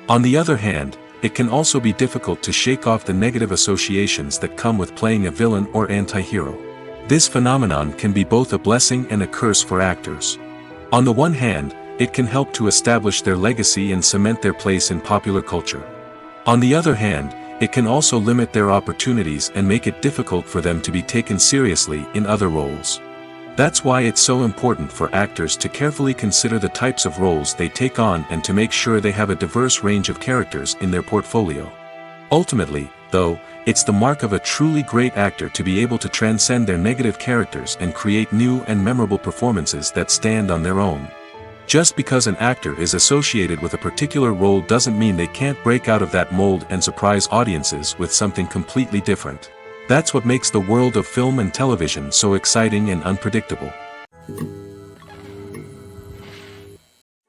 On the other hand, it can also be difficult to shake off the negative associations that come with playing a villain or anti-hero. This phenomenon can be both a blessing and a curse for actors. On the one hand, it can help to establish their legacy and cement their place in popular culture. On the other hand, it can also limit their opportunities and make it difficult for them to be taken seriously in other roles. That's why it's so important for actors to carefully consider the types of roles they take on and to make sure they have a diverse range of characters in their portfolio. Ultimately, though, it's the mark of a truly great actor to be able to transcend their negative characters and create new and memorable performances that stand on their own. Just because an actor is associated with a particular role doesn't mean they can't break out of that mold and surprise audiences with something completely different. That's what makes the world of film and television so exciting and unpredictable.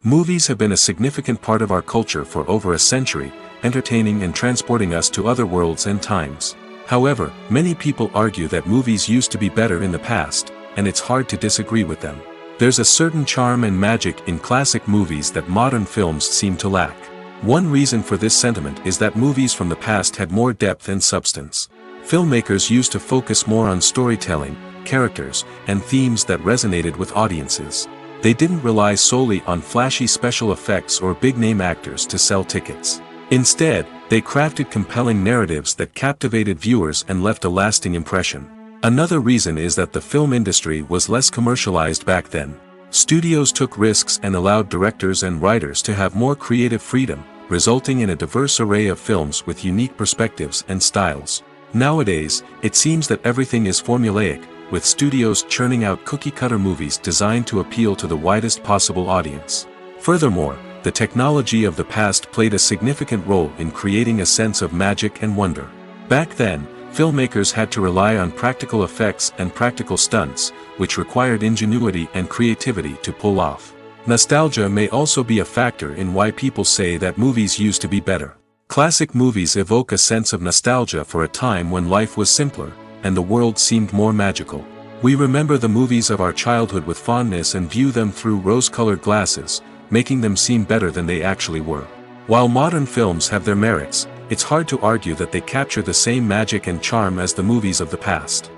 Movies have been a significant part of our culture for over a century, entertaining and transporting us to other worlds and times. However, many people argue that movies used to be better in the past, and it's hard to disagree with them. There's a certain charm and magic in classic movies that modern films seem to lack. One reason for this sentiment is that movies from the past had more depth and substance. Filmmakers used to focus more on storytelling, characters, and themes that resonated with audiences. They didn't rely solely on flashy special effects or big-name actors to sell tickets. Instead, they crafted compelling narratives that captivated viewers and left a lasting impression. Another reason is that the film industry was less commercialized back then. Studios took risks and allowed directors and writers to have more creative freedom, resulting in a diverse array of films with unique perspectives and styles. Nowadays, it seems that everything is formulaic, with studios churning out cookie-cutter movies designed to appeal to the widest possible audience. Furthermore, the technology of the past played a significant role in creating a sense of magic and wonder. Back then, filmmakers had to rely on practical effects and practical stunts, which required ingenuity and creativity to pull off. Nostalgia may also be a factor in why people say that movies used to be better. Classic movies evoke a sense of nostalgia for a time when life was simpler, and the world seemed more magical. We remember the movies of our childhood with fondness and view them through rose-colored glasses, making them seem better than they actually were. While modern films have their merits, it's hard to argue that they capture the same magic and charm as the movies of the past.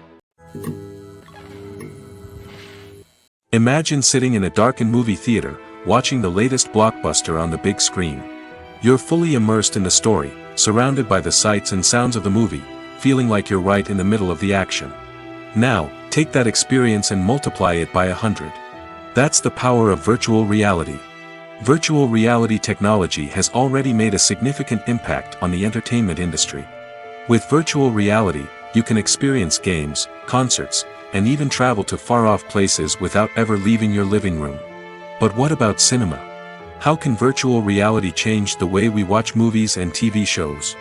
Imagine sitting in a darkened movie theater, watching the latest blockbuster on the big screen. You're fully immersed in the story, surrounded by the sights and sounds of the movie, feeling like you're right in the middle of the action. Now, take that experience and multiply it by 100. That's the power of virtual reality. Virtual reality technology has already made a significant impact on the entertainment industry. With virtual reality, you can experience games, concerts, and even travel to far-off places without ever leaving your living room. But what about cinema? How can virtual reality change the way we watch movies and TV shows?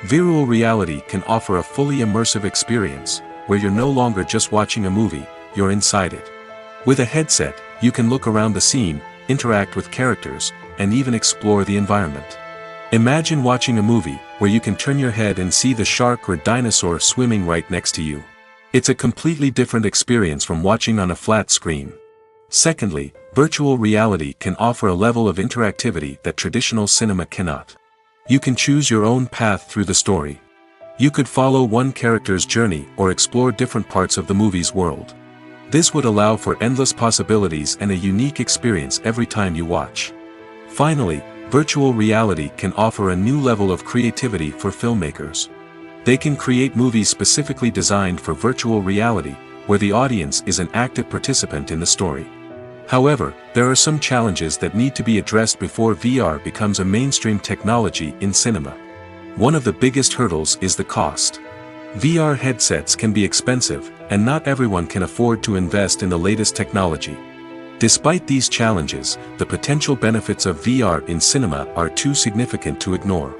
Virtual reality can offer a fully immersive experience, where you're no longer just watching a movie, you're inside it. With a headset, you can look around the scene, interact with characters, and even explore the environment. Imagine watching a movie where you can turn your head and see the shark or dinosaur swimming right next to you. It's a completely different experience from watching on a flat screen. Secondly, virtual reality can offer a level of interactivity that traditional cinema cannot. You can choose your own path through the story. You could follow one character's journey or explore different parts of the movie's world. This would allow for endless possibilities and a unique experience every time you watch. Finally, virtual reality can offer a new level of creativity for filmmakers. They can create movies specifically designed for virtual reality, where the audience is an active participant in the story. However, there are some challenges that need to be addressed before VR becomes a mainstream technology in cinema. One of the biggest hurdles is the cost. VR headsets can be expensive, and not everyone can afford to invest in the latest technology. Despite these challenges, the potential benefits of VR in cinema are too significant to ignore.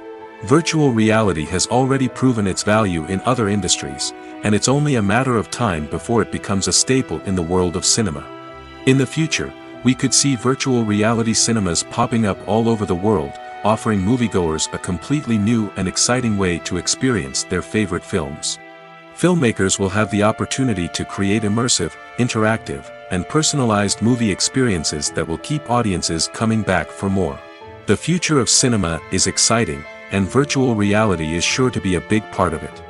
Virtual reality has already proven its value in other industries, and it's only a matter of time before it becomes a staple in the world of cinema. In the future, we could see virtual reality cinemas popping up all over the world, offering moviegoers a completely new and exciting way to experience their favorite films. Filmmakers will have the opportunity to create immersive, interactive, and personalized movie experiences that will keep audiences coming back for more. The future of cinema is exciting, and virtual reality is sure to be a big part of it.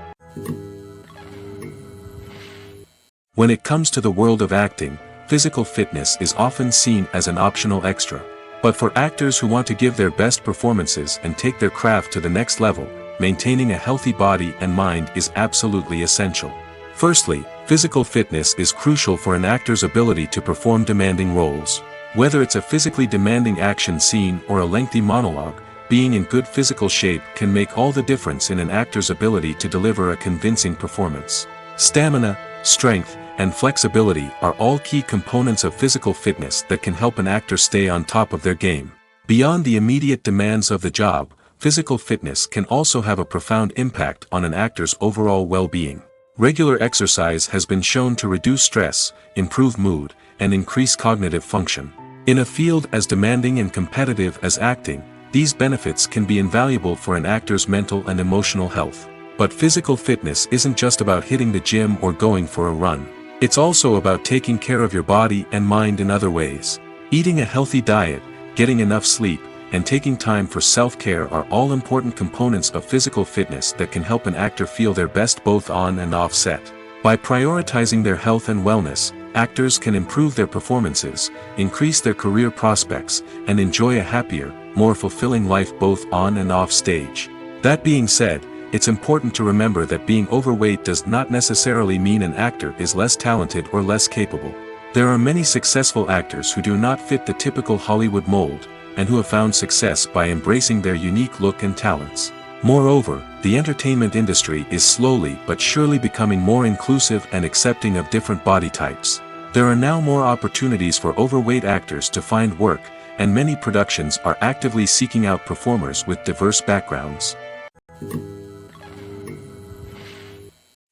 When it comes to the world of acting, physical fitness is often seen as an optional extra. But for actors who want to give their best performances and take their craft to the next level, maintaining a healthy body and mind is absolutely essential. Firstly, physical fitness is crucial for an actor's ability to perform demanding roles. Whether it's a physically demanding action scene or a lengthy monologue, being in good physical shape can make all the difference in an actor's ability to deliver a convincing performance. Stamina, strength, and flexibility are all key components of physical fitness that can help an actor stay on top of their game. Beyond the immediate demands of the job, physical fitness can also have a profound impact on an actor's overall well-being. Regular exercise has been shown to reduce stress, improve mood, and increase cognitive function. In a field as demanding and competitive as acting, these benefits can be invaluable for an actor's mental and emotional health. But physical fitness isn't just about hitting the gym or going for a run. It's also about taking care of your body and mind in other ways. Eating a healthy diet, getting enough sleep, and taking time for self-care are all important components of physical fitness that can help an actor feel their best both on and off set. By prioritizing their health and wellness, actors can improve their performances, increase their career prospects, and enjoy a happier, more fulfilling life both on and off stage. That being said, it's important to remember that being overweight does not necessarily mean an actor is less talented or less capable. There are many successful actors who do not fit the typical Hollywood mold, and who have found success by embracing their unique look and talents. Moreover, the entertainment industry is slowly but surely becoming more inclusive and accepting of different body types. There are now more opportunities for overweight actors to find work, and many productions are actively seeking out performers with diverse backgrounds.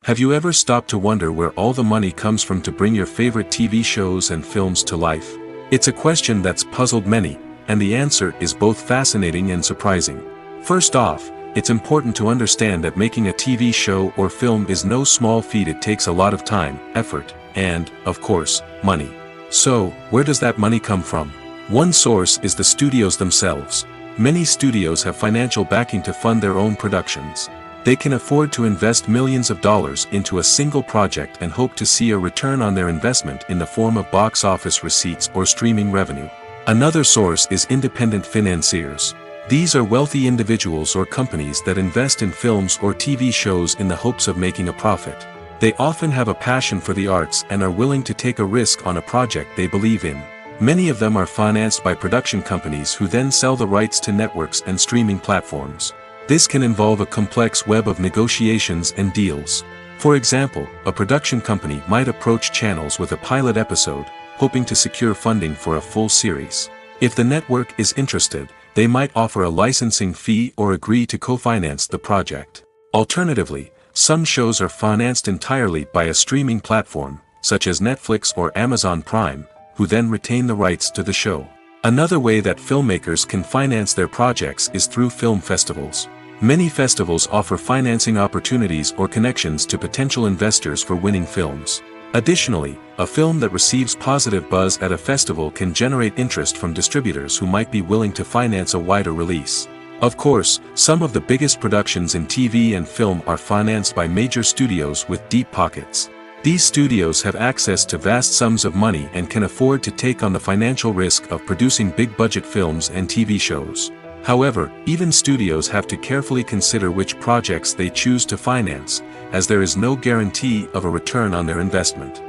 Have you ever stopped to wonder where all the money comes from to bring your favorite TV shows and films to life? It's a question that's puzzled many, and the answer is both fascinating and surprising. First off, it's important to understand that making a TV show or film is no small feat. It takes a lot of time, effort, and, of course, money. So, where does that money come from? One source is the studios themselves. Many studios have financial backing to fund their own productions. They can afford to invest millions of dollars into a single project and hope to see a return on their investment in the form of box office receipts or streaming revenue. Another source is independent financiers. These are wealthy individuals or companies that invest in films or TV shows in the hopes of making a profit. They often have a passion for the arts and are willing to take a risk on a project they believe in. Many of them are financed by production companies who then sell the rights to networks and streaming platforms. This can involve a complex web of negotiations and deals. For example, a production company might approach channels with a pilot episode, hoping to secure funding for a full series. If the network is interested, they might offer a licensing fee or agree to co-finance the project. Alternatively, some shows are financed entirely by a streaming platform, such as Netflix or Amazon Prime, who then retain the rights to the show. Another way that filmmakers can finance their projects is through film festivals. Many festivals offer financing opportunities or connections to potential investors for winning films. Additionally, a film that receives positive buzz at a festival can generate interest from distributors who might be willing to finance a wider release. Of course, some of the biggest productions in TV and film are financed by major studios with deep pockets. These studios have access to vast sums of money and can afford to take on the financial risk of producing big-budget films and TV shows. However, even studios have to carefully consider which projects they choose to finance, as there is no guarantee of a return on their investment.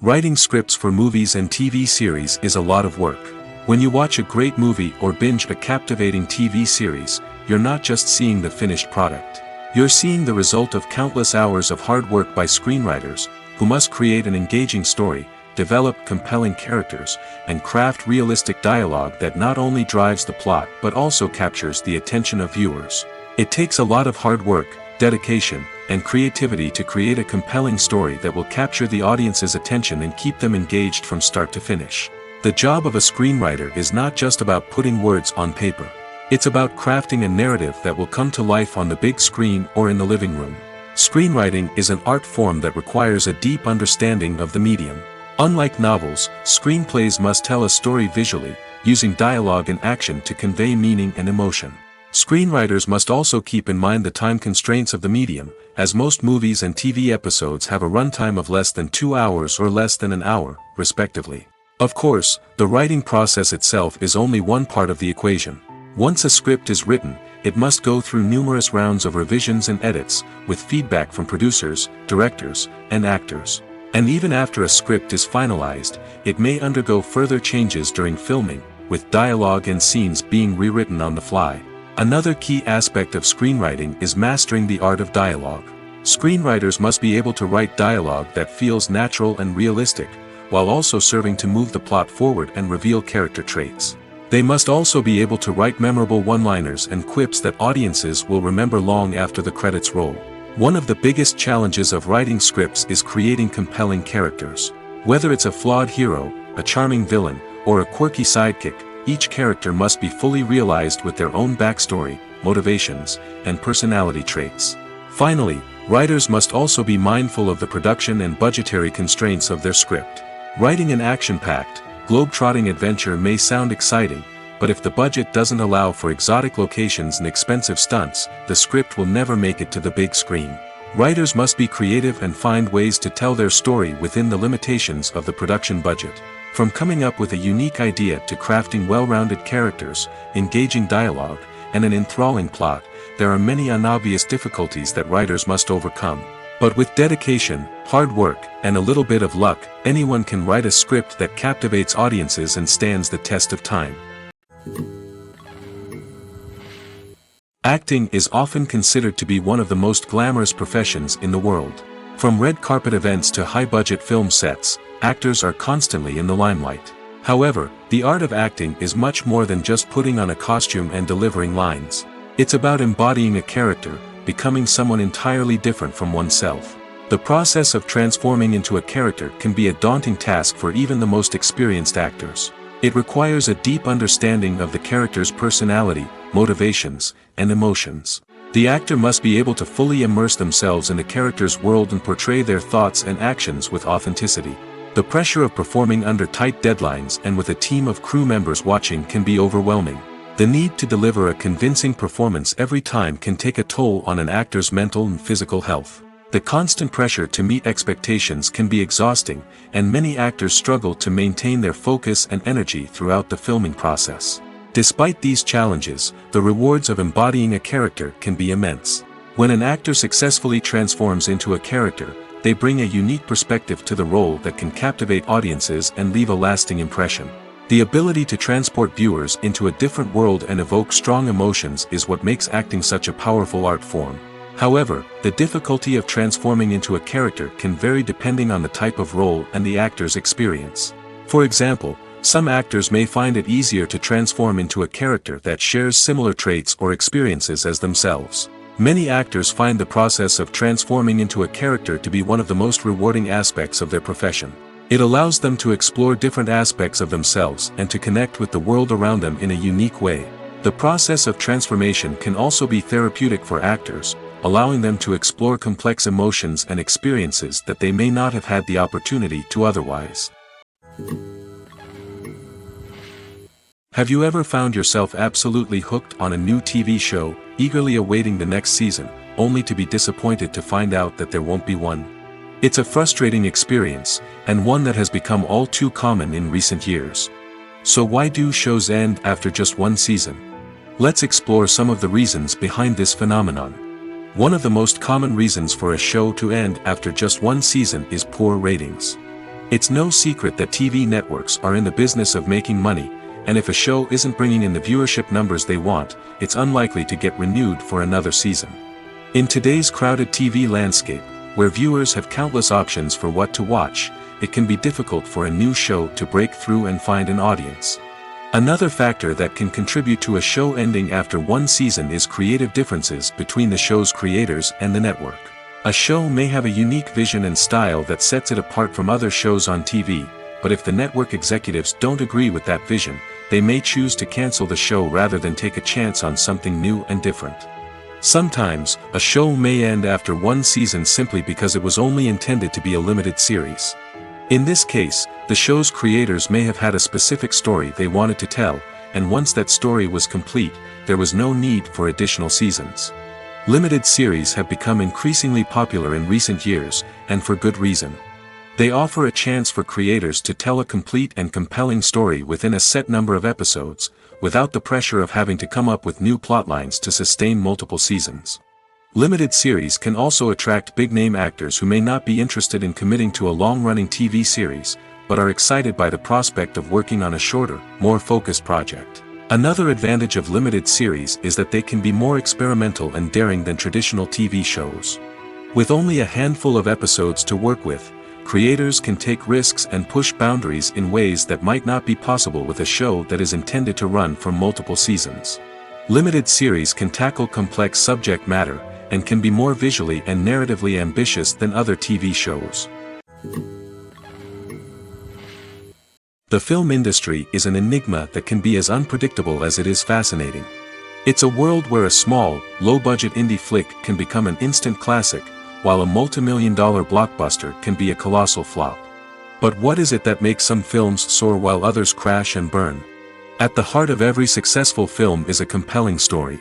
Writing scripts for movies and TV series is a lot of work. When you watch a great movie or binge a captivating TV series, you're not just seeing the finished product. You're seeing the result of countless hours of hard work by screenwriters, who must create an engaging story, develop compelling characters, and craft realistic dialogue that not only drives the plot but also captures the attention of viewers. It takes a lot of hard work, dedication, and creativity to create a compelling story that will capture the audience's attention and keep them engaged from start to finish. The job of a screenwriter is not just about putting words on paper. It's about crafting a narrative that will come to life on the big screen or in the living room. Screenwriting is an art form that requires a deep understanding of the medium. Unlike novels, screenplays must tell a story visually, using dialogue and action to convey meaning and emotion. Screenwriters must also keep in mind the time constraints of the medium, as most movies and TV episodes have a runtime of less than 2 hours or less than an hour, respectively. Of course, the writing process itself is only one part of the equation. Once a script is written, it must go through numerous rounds of revisions and edits, with feedback from producers, directors, and actors. And even after a script is finalized, it may undergo further changes during filming, with dialogue and scenes being rewritten on the fly. Another key aspect of screenwriting is mastering the art of dialogue. Screenwriters must be able to write dialogue that feels natural and realistic, while also serving to move the plot forward and reveal character traits. They must also be able to write memorable one-liners and quips that audiences will remember long after the credits roll. One of the biggest challenges of writing scripts is creating compelling characters. Whether it's a flawed hero, a charming villain, or a quirky sidekick, each character must be fully realized with their own backstory, motivations, and personality traits. Finally, writers must also be mindful of the production and budgetary constraints of their script. Writing an action-packed, globe-trotting adventure may sound exciting, but if the budget doesn't allow for exotic locations and expensive stunts, the script will never make it to the big screen. Writers must be creative and find ways to tell their story within the limitations of the production budget. From coming up with a unique idea to crafting well-rounded characters, engaging dialogue, and an enthralling plot, there are many unobvious difficulties that writers must overcome. But with dedication, hard work, and a little bit of luck, anyone can write a script that captivates audiences and stands the test of time. Acting is often considered to be one of the most glamorous professions in the world. From red carpet events to high-budget film sets, actors are constantly in the limelight. However, the art of acting is much more than just putting on a costume and delivering lines. It's about embodying a character, becoming someone entirely different from oneself. The process of transforming into a character can be a daunting task for even the most experienced actors. It requires a deep understanding of the character's personality, motivations, and emotions. The actor must be able to fully immerse themselves in the character's world and portray their thoughts and actions with authenticity. The pressure of performing under tight deadlines and with a team of crew members watching can be overwhelming. The need to deliver a convincing performance every time can take a toll on an actor's mental and physical health. The constant pressure to meet expectations can be exhausting, and many actors struggle to maintain their focus and energy throughout the filming process. Despite these challenges, the rewards of embodying a character can be immense. When an actor successfully transforms into a character, they bring a unique perspective to the role that can captivate audiences and leave a lasting impression. The ability to transport viewers into a different world and evoke strong emotions is what makes acting such a powerful art form. However, the difficulty of transforming into a character can vary depending on the type of role and the actor's experience. For example, some actors may find it easier to transform into a character that shares similar traits or experiences as themselves. Many actors find the process of transforming into a character to be one of the most rewarding aspects of their profession. It allows them to explore different aspects of themselves and to connect with the world around them in a unique way. The process of transformation can also be therapeutic for actors, allowing them to explore complex emotions and experiences that they may not have had the opportunity to otherwise. Have you ever found yourself absolutely hooked on a new TV show, eagerly awaiting the next season, only to be disappointed to find out that there won't be one? It's a frustrating experience, and one that has become all too common in recent years. So why do shows end after just one season? Let's explore some of the reasons behind this phenomenon. One of the most common reasons for a show to end after just one season is poor ratings. It's no secret that TV networks are in the business of making money, and if a show isn't bringing in the viewership numbers they want, it's unlikely to get renewed for another season. In today's crowded TV landscape, where viewers have countless options for what to watch, it can be difficult for a new show to break through and find an audience. Another factor that can contribute to a show ending after one season is creative differences between the show's creators and the network. A show may have a unique vision and style that sets it apart from other shows on TV, but if the network executives don't agree with that vision, they may choose to cancel the show rather than take a chance on something new and different. Sometimes, a show may end after one season simply because it was only intended to be a limited series. In this case, the show's creators may have had a specific story they wanted to tell, and once that story was complete, there was no need for additional seasons. Limited series have become increasingly popular in recent years, and for good reason. They offer a chance for creators to tell a complete and compelling story within a set number of episodes, without the pressure of having to come up with new plotlines to sustain multiple seasons. Limited series can also attract big-name actors who may not be interested in committing to a long-running TV series, but are excited by the prospect of working on a shorter, more focused project. Another advantage of limited series is that they can be more experimental and daring than traditional TV shows. With only a handful of episodes to work with, creators can take risks and push boundaries in ways that might not be possible with a show that is intended to run for multiple seasons. Limited series can tackle complex subject matter, and can be more visually and narratively ambitious than other TV shows. The film industry is an enigma that can be as unpredictable as it is fascinating. It's a world where a small, low-budget indie flick can become an instant classic, while a multi-million-dollar blockbuster can be a colossal flop. But what is it that makes some films soar while others crash and burn? At the heart of every successful film is a compelling story.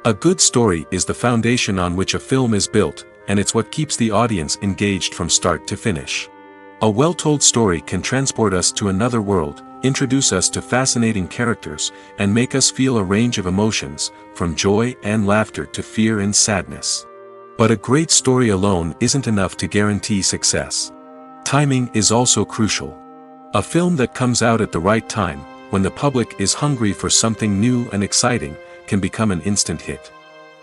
A good story is the foundation on which a film is built, and it's what keeps the audience engaged from start to finish. A well-told story can transport us to another world, introduce us to fascinating characters, and make us feel a range of emotions, from joy and laughter to fear and sadness. But a great story alone isn't enough to guarantee success. Timing is also crucial. A film that comes out at the right time, when the public is hungry for something new and exciting, can become an instant hit.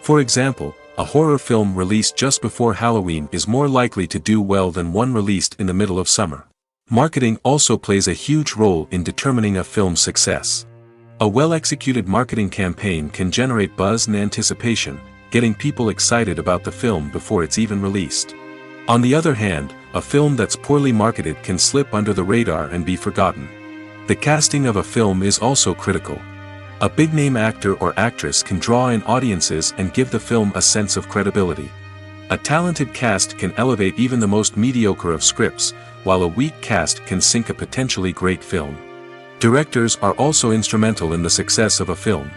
For example, a horror film released just before Halloween is more likely to do well than one released in the middle of summer. Marketing also plays a huge role in determining a film's success. A well-executed marketing campaign can generate buzz and anticipation, getting people excited about the film before it's even released. On the other hand, a film that's poorly marketed can slip under the radar and be forgotten. The casting of a film is also critical. A big-name actor or actress can draw in audiences and give the film a sense of credibility. A talented cast can elevate even the most mediocre of scripts, while a weak cast can sink a potentially great film. Directors are also instrumental in the success of a film.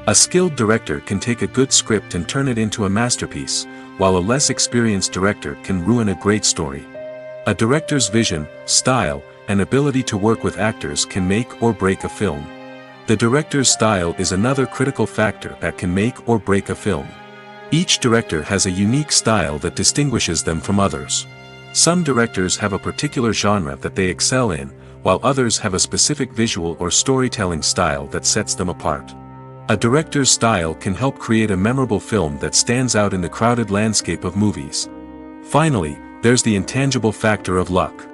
A skilled director can take a good script and turn it into a masterpiece, while a less experienced director can ruin a great story. A director's vision, style, and ability to work with actors can make or break a film. The director's style is another critical factor that can make or break a film. Each director has a unique style that distinguishes them from others. Some directors have a particular genre that they excel in, while others have a specific visual or storytelling style that sets them apart. A director's style can help create a memorable film that stands out in the crowded landscape of movies. Finally, there's the intangible factor of luck.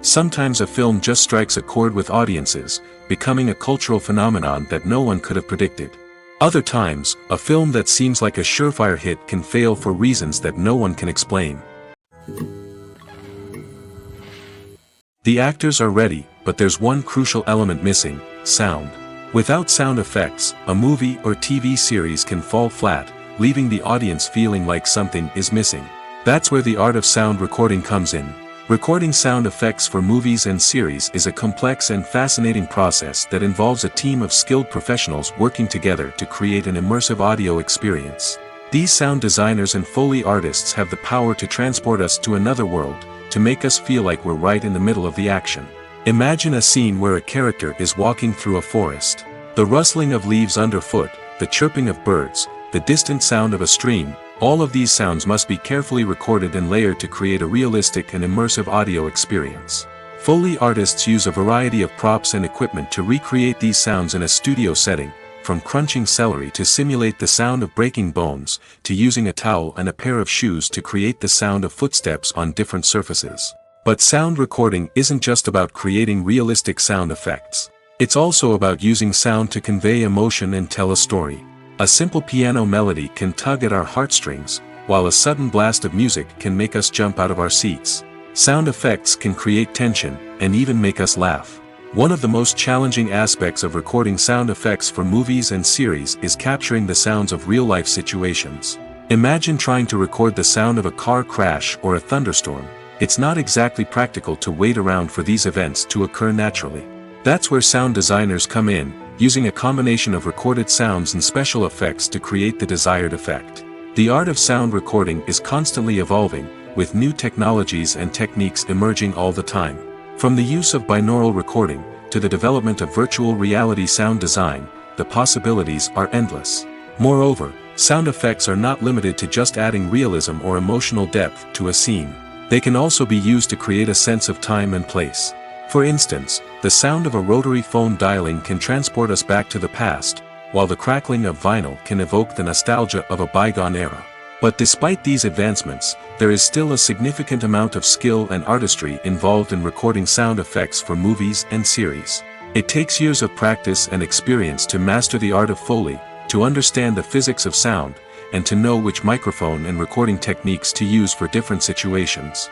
Sometimes a film just strikes a chord with audiences, becoming a cultural phenomenon that no one could have predicted. Other times, a film that seems like a surefire hit can fail for reasons that no one can explain. The actors are ready, but there's one crucial element missing: sound. Without sound effects, a movie or TV series can fall flat, leaving the audience feeling like something is missing. That's where the art of sound recording comes in. Recording sound effects for movies and series is a complex and fascinating process that involves a team of skilled professionals working together to create an immersive audio experience. These sound designers and Foley artists have the power to transport us to another world, to make us feel like we're right in the middle of the action. Imagine a scene where a character is walking through a forest. The rustling of leaves underfoot, the chirping of birds, the distant sound of a stream, all of these sounds must be carefully recorded and layered to create a realistic and immersive audio experience. Foley artists use a variety of props and equipment to recreate these sounds in a studio setting, from crunching celery to simulate the sound of breaking bones, to using a towel and a pair of shoes to create the sound of footsteps on different surfaces. But sound recording isn't just about creating realistic sound effects. It's also about using sound to convey emotion and tell a story. A simple piano melody can tug at our heartstrings, while a sudden blast of music can make us jump out of our seats. Sound effects can create tension, and even make us laugh. One of the most challenging aspects of recording sound effects for movies and series is capturing the sounds of real-life situations. Imagine trying to record the sound of a car crash or a thunderstorm. It's not exactly practical to wait around for these events to occur naturally. That's where sound designers come in, using a combination of recorded sounds and special effects to create the desired effect. The art of sound recording is constantly evolving, with new technologies and techniques emerging all the time. From the use of binaural recording, to the development of virtual reality sound design, the possibilities are endless. Moreover, sound effects are not limited to just adding realism or emotional depth to a scene. They can also be used to create a sense of time and place. For instance, the sound of a rotary phone dialing can transport us back to the past, while the crackling of vinyl can evoke the nostalgia of a bygone era. But despite these advancements, there is still a significant amount of skill and artistry involved in recording sound effects for movies and series. It takes years of practice and experience to master the art of Foley, to understand the physics of sound, and to know which microphone and recording techniques to use for different situations.